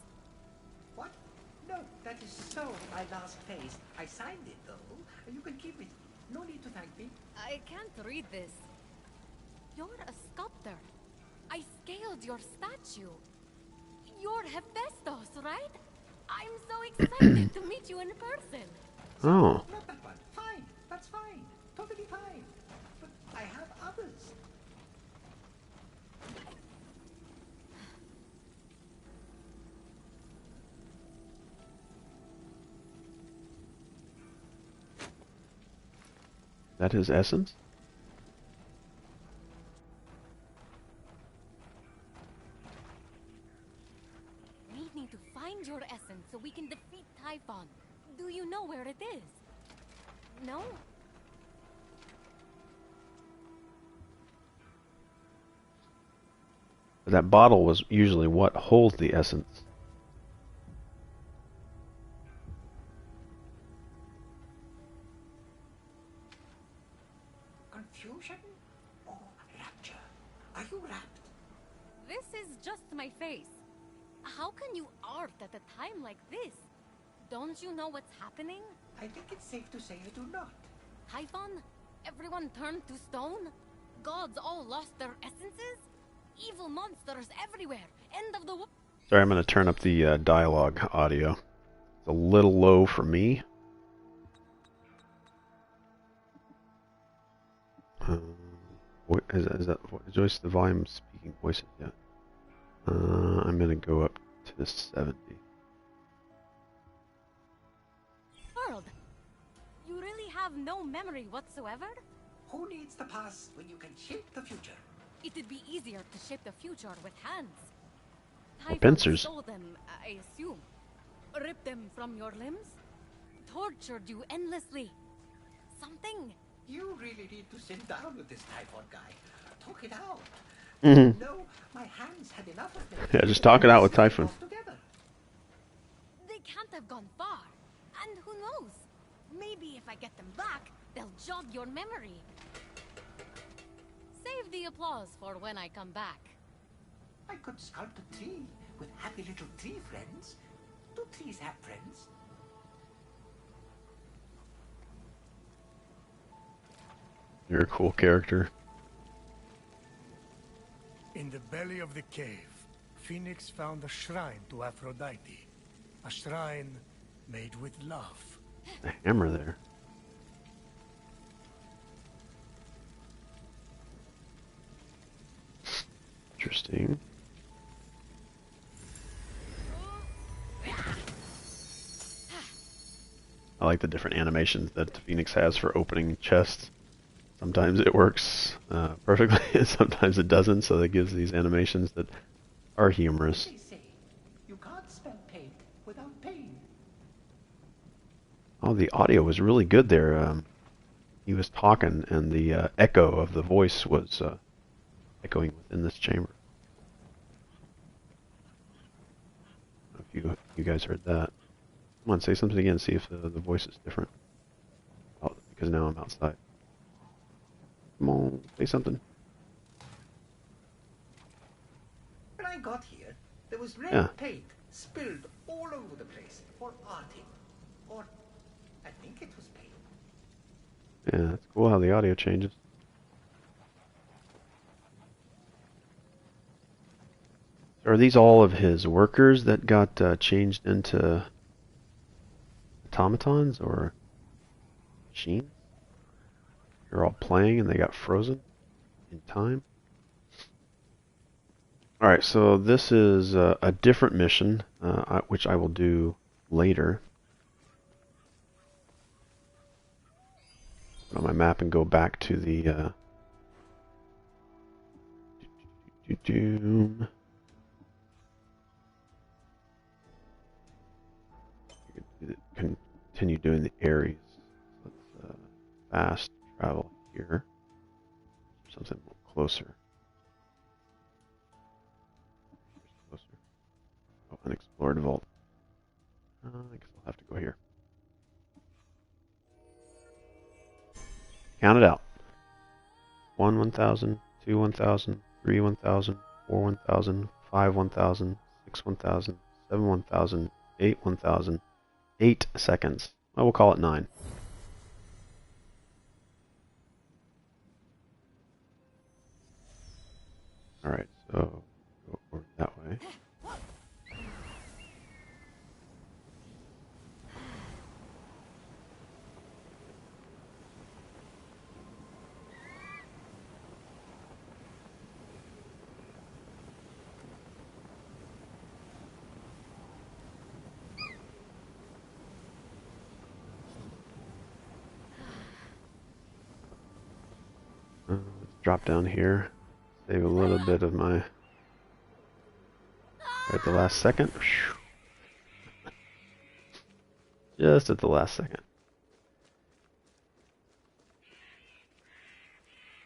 S7: What? No, that is so my last phase. I signed it, though. You can keep it. No need to thank me.
S4: I can't read this. You're a sculptor. I scaled your statue. You're Hephaestus, right? I'm so excited to meet you in person.
S1: Oh.
S7: Not that one. Fine. That's fine. Totally fine. But I have others.
S1: That his essence?
S4: We need to find your essence so we can defeat Typhon. Do you know where it is? No?
S1: That bottle was usually what holds the essence.
S7: Confusion or rapture? Are you rapt?
S4: This is just my face. How can you art at a time like this? Don't you know what's happening?
S7: I think it's safe to say I do not.
S4: Typhon? Everyone turned to stone? Gods all lost their essences? Evil monsters everywhere. End of the world.
S1: Sorry, I'm going to turn up the dialogue audio. It's a little low for me. Is that Joyce the volume speaking voices yet? I'm going to go up to 70.
S4: World. You really have no memory whatsoever?
S7: Who needs the past when you can shape the future?
S4: It'd be easier to shape the future with hands.
S1: Or
S4: Typhon
S1: pincers.
S4: stole them, I assume. Ripped them from your limbs? Tortured you endlessly. Something.
S7: You really need to sit down with this Typhon guy. Talk it out.
S1: Mhm.
S7: No, my hands had enough of it.
S1: Yeah, just talk it out with Typhon.
S7: Together.
S4: They can't have gone far. And who knows? Maybe if I get them back, they'll jog your memory. Save the applause for when I come back.
S7: I could sculpt a tree with happy little tree friends. Do trees have friends?
S1: You're a cool character.
S2: In the belly of the cave, Phoenix found a shrine to Aphrodite. A shrine made with love.
S1: The hammer there. Interesting. I like the different animations that Phoenix has for opening chests. Sometimes it works perfectly, and sometimes it doesn't, so that gives these animations that are humorous.
S7: They say you can't spell paint without pain.
S1: Oh, the audio was really good there. He was talking, and the echo of the voice was echoing within this chamber. I don't know if you guys heard that. Come on, say something again, see if the voice is different. Oh, because now I'm outside. Come on, say something.
S7: When I got here, there was red
S1: Yeah.
S7: paint spilled all over the place for arting. Or I think it was paint.
S1: Yeah, it's cool how the audio changes. So are these all of his workers that got changed into automatons or machines? They're all playing and they got frozen in time. Alright, so this is a different mission, which I will do later. Put on my map and go back to the doom. Continue doing the Aries. Let's fast travel here. Something closer. Closer. Oh, unexplored vault. I guess I'll have to go here. Count it out. 1 1,000, 2 1,000, 3 1,000, 4 1,000, 5 1,000, 6 1,000, 7 1,000, 8 1,000, 8 seconds. Well, we'll call it 9. Alright, so go forward that way. Let's drop down here. Save a little bit of my... Right at the last second. Just at the last second.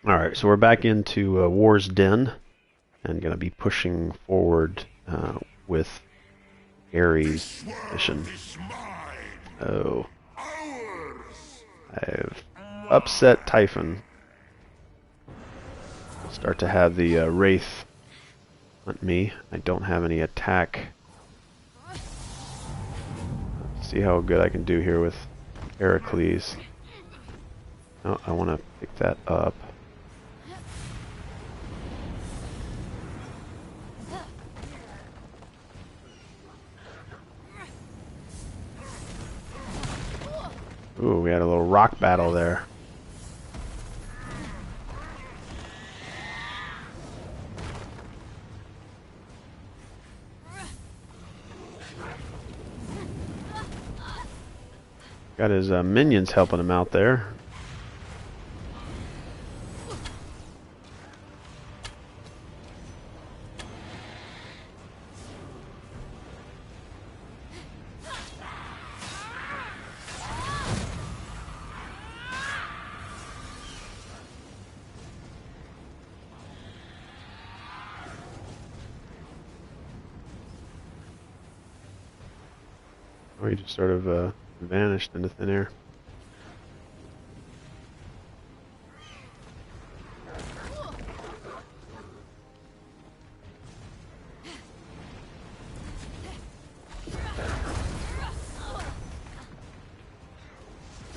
S1: Alright, so we're back into War's Den. And going to be pushing forward with Ares' mission. Oh. I've upset Typhon. Start to have the Wraith hunt me. I don't have any attack. Let's see how good I can do here with Heracles. Oh, I want to pick that up. Ooh, we had a little rock battle there. Got his minions helping him out there. Oh, he just sort of vanished into thin air.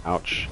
S1: Ouch.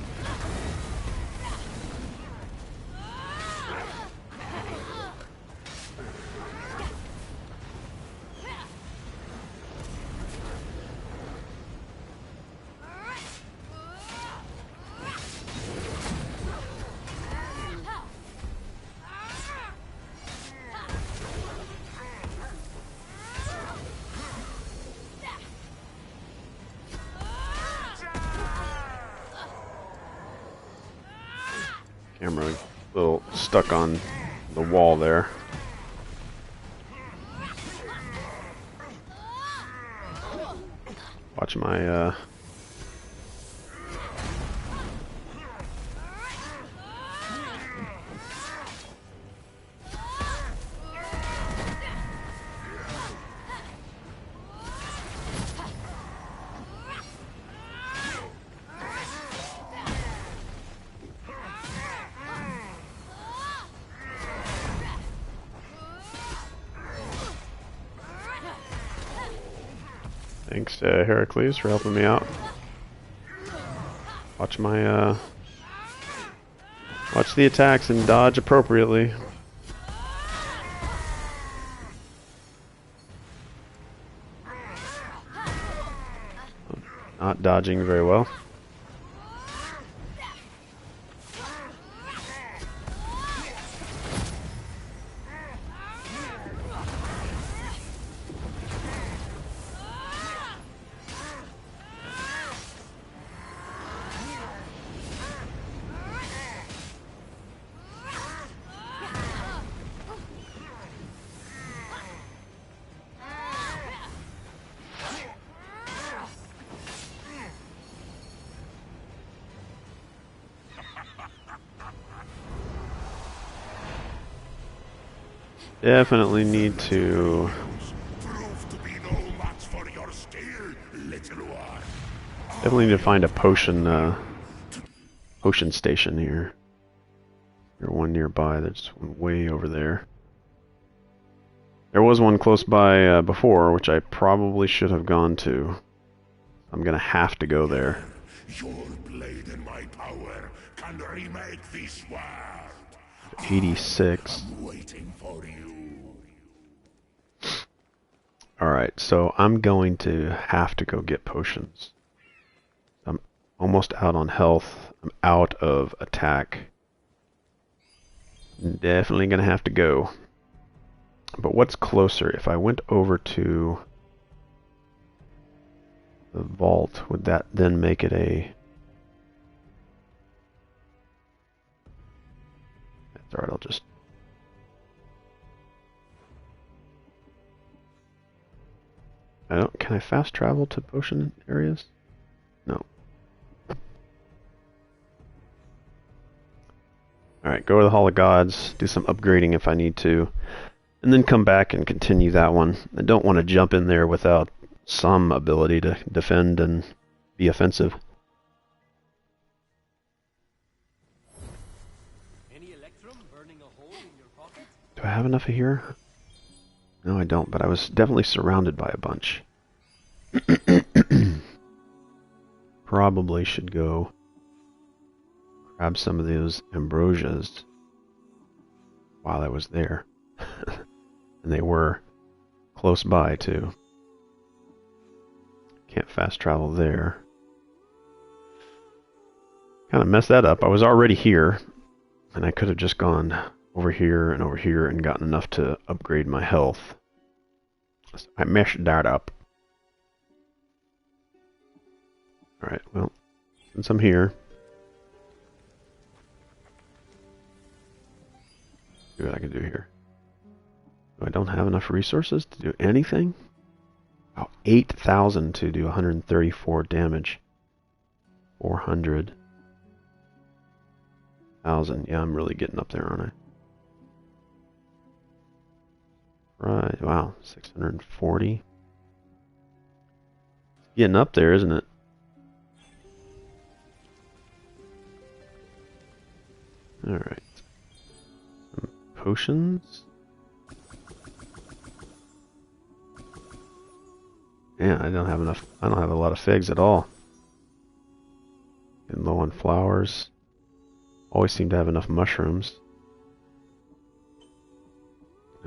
S1: camera a little stuck on the wall there. Watch my Thanks to Heracles for helping me out. Watch my watch the attacks and dodge appropriately. Not dodging very well. Definitely need to find a potion potion station here. There's one nearby. There's one way over there. There was one close by before, which I probably should have gone to. I'm gonna have to go there.
S6: Your blade and my power can remake this world.
S1: 86.
S6: I'm waiting for you.
S1: Alright, so I'm going to have to go get potions. I'm almost out on health. I'm out of attack. Definitely gonna have to go. But what's closer? If I went over to the vault, would that then make it a... That's alright, I'll just... Can I fast travel to potion areas? No. Alright, go to the Hall of Gods, do some upgrading if I need to, and then come back and continue that one. I don't want to jump in there without some ability to defend and be offensive.
S3: Any electrum burning a hole in your pocket?
S1: Do I have enough here? No, I don't, but I was definitely surrounded by a bunch. Probably should go grab some of those ambrosias while I was there. And they were close by, too. Can't fast travel there. Kind of messed that up. I was already here, and I could have just gone over here and gotten enough to upgrade my health. So I messed that up. Alright, well, since I'm here, see what I can do here. I don't have enough resources to do anything? Oh, 8,000 to do 134 damage. 400,000. Yeah, I'm really getting up there, aren't I? Right, wow, 640. Getting up there, isn't it? Alright. Some potions. Yeah, I don't have enough. I don't have a lot of figs at all. Getting low on flowers. Always seem to have enough mushrooms.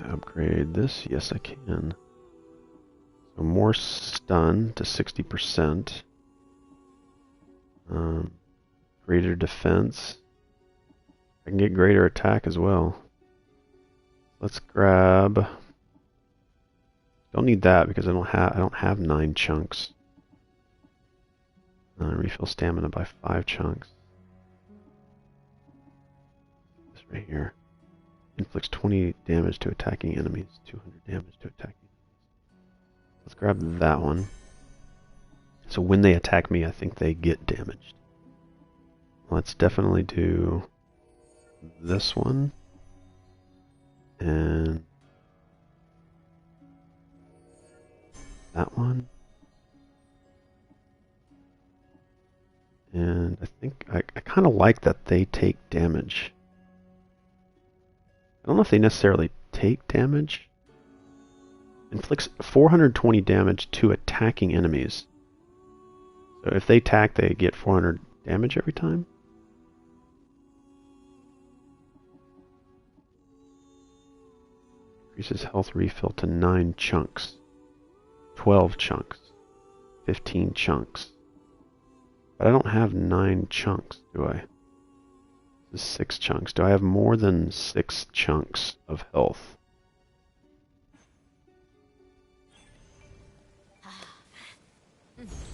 S1: Upgrade this? Yes, I can. So more stun to 60%. Greater defense. I can get greater attack as well. Let's grab. Don't need that because I don't have 9 chunks. Refill stamina by 5 chunks. right here. Inflicts 20 damage to attacking enemies, 200 damage to attacking enemies. Let's grab that one. So when they attack me, I think they get damaged. Let's definitely do this one. And that one. And I think I kind of like that they take damage. I don't know if they necessarily take damage. Inflicts 420 damage to attacking enemies. So if they attack, they get 400 damage every time. Increases health refill to 9 chunks. 12 chunks. 15 chunks. But I don't have 9 chunks, do I? This is 6 chunks. Do I have more than 6 chunks of health?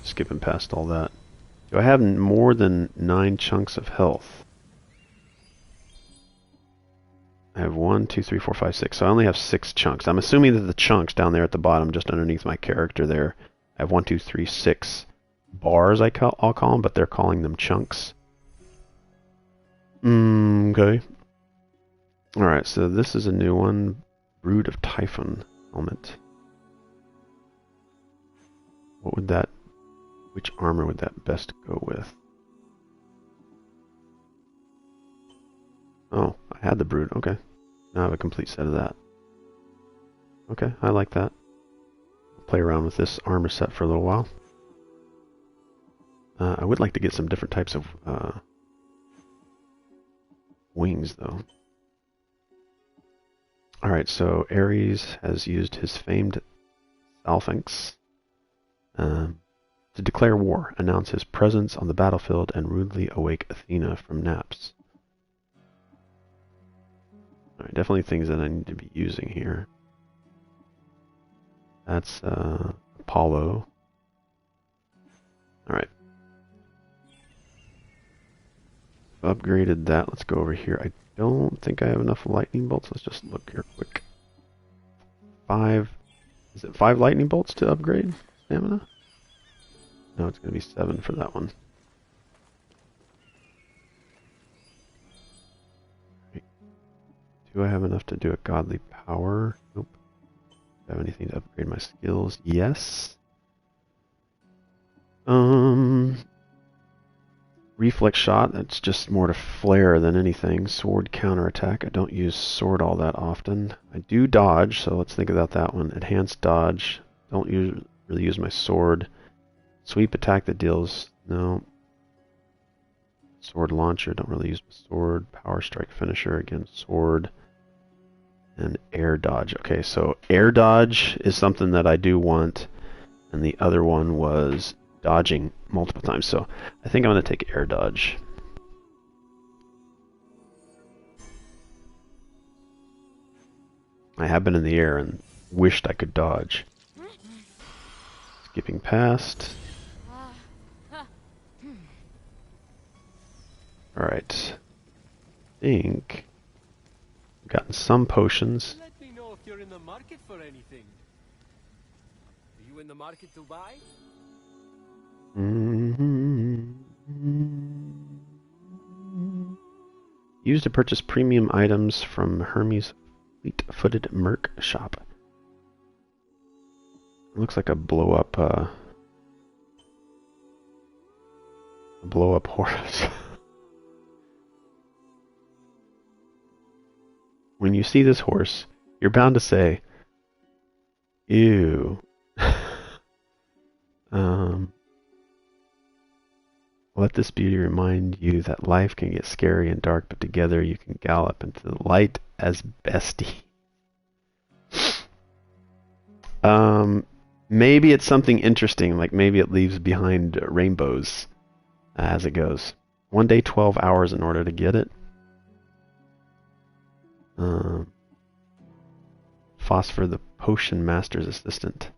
S1: Skipping past all that. Do I have more than 9 chunks of health? I have 1, 2, 3, 4, 5, 6. So I only have 6 chunks. I'm assuming that the chunks down there at the bottom, just underneath my character there, I have 1, 2, 3, 6 bars, I'll call them, but they're calling them chunks. Okay. Alright, so this is a new one. Brood of Typhon helmet. What would that... Which armor would that best go with? Oh, I had the Brood. Okay. Now I have a complete set of that. Okay, I like that. I'll play around with this armor set for a little while. I would like to get some different types of wings, though. Alright, so Ares has used his famed Sphinx to declare war, announce his presence on the battlefield, and rudely awake Athena from naps. Alright, definitely things that I need to be using here. That's Apollo. Alright. Upgraded that. Let's go over here. I don't think I have enough lightning bolts. Let's just look here quick. 5. Is it 5 lightning bolts to upgrade stamina? No, it's going to be 7 for that one. Do I have enough to do a godly power? Nope. Do I have anything to upgrade my skills? Yes. Reflex shot, that's just more to flare than anything. Sword counterattack, I don't use sword all that often. I do dodge, so let's think about that one. Enhanced dodge, don't really use my sword. Sweep attack that deals, no. Sword launcher, don't really use my sword. Power strike finisher, again sword. And air dodge. Okay, so air dodge is something that I do want, and the other one was dodging multiple times, so I think I'm going to take air dodge. I have been in the air and wished I could dodge. Skipping past. Alright. I think I've gotten some potions.
S3: Let me know if you're in the market for anything. Are you in the market to buy?
S1: Used to purchase premium items from Hermes' fleet-footed merc shop. Looks like a blow-up horse. When you see this horse, you're bound to say, ew. Let this beauty remind you that life can get scary and dark, but together you can gallop into the light as bestie. Maybe it's something interesting, like maybe it leaves behind rainbows as it goes. One day, 12 hours in order to get it. Phosphor, the potion master's assistant.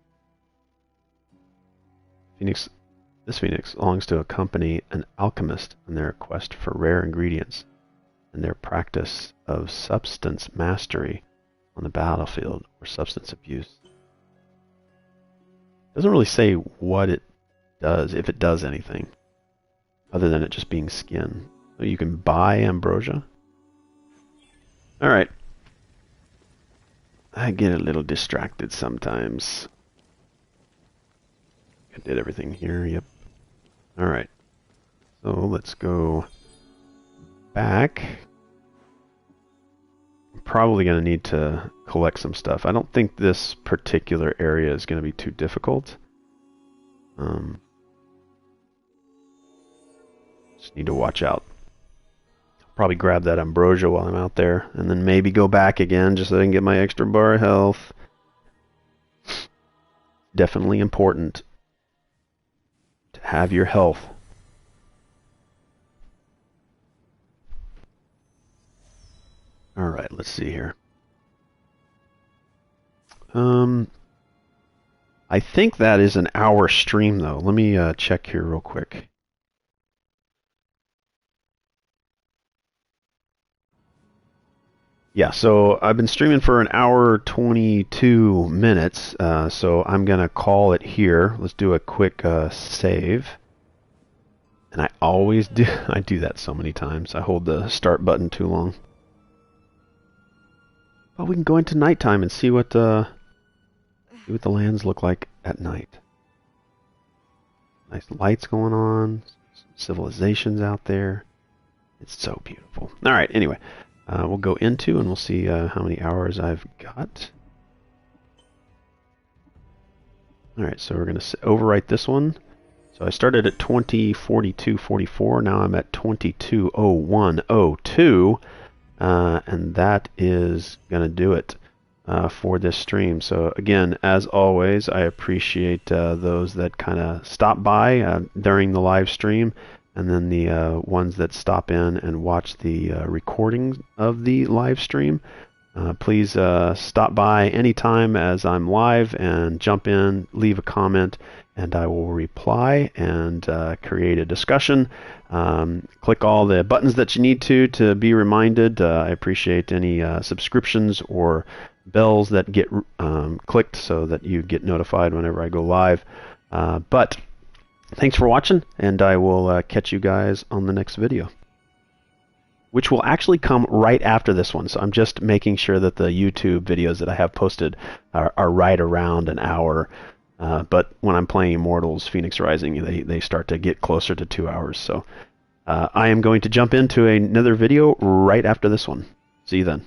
S1: This Phoenix belongs to a company, an alchemist, on their quest for rare ingredients. and their practice of substance mastery on the battlefield or substance abuse. Doesn't really say what it does, if it does anything, other than it just being skin. So you can buy ambrosia. Alright. I get a little distracted sometimes. I did everything here, yep. Alright. So let's go back. I'm probably going to need to collect some stuff. I don't think this particular area is going to be too difficult. Just need to watch out. Probably grab that ambrosia while I'm out there, and then maybe go back again just so I can get my extra bar of health. Definitely important to have your health. Alright, let's see here. I think that is an hour stream though. Let me check here real quick. Yeah, so I've been streaming for an hour 22 minutes, so I'm going to call it here. Let's do a quick save. And I always do, I do that so many times. I hold the start button too long. Well, we can go into nighttime and see what the lands look like at night. Nice lights going on, civilizations out there. It's so beautiful. All right, anyway. We'll go into and we'll see how many hours I've got. Alright, so we're going to overwrite this one. So I started at 20:42:44. Now I'm at 22:01:02. And that is going to do it for this stream. So again, as always, I appreciate those that kind of stop by during the live stream. And then the ones that stop in and watch the recording of the live stream. Please stop by anytime as I'm live and jump in, leave a comment, and I will reply and create a discussion. Click all the buttons that you need to be reminded. I appreciate any subscriptions or bells that get clicked so that you get notified whenever I go live. But thanks for watching, and I will catch you guys on the next video, which will actually come right after this one. So I'm just making sure that the YouTube videos that I have posted are right around an hour. But when I'm playing Immortals Feynx Rising, they start to get closer to 2 hours. So I am going to jump into another video right after this one. See you then.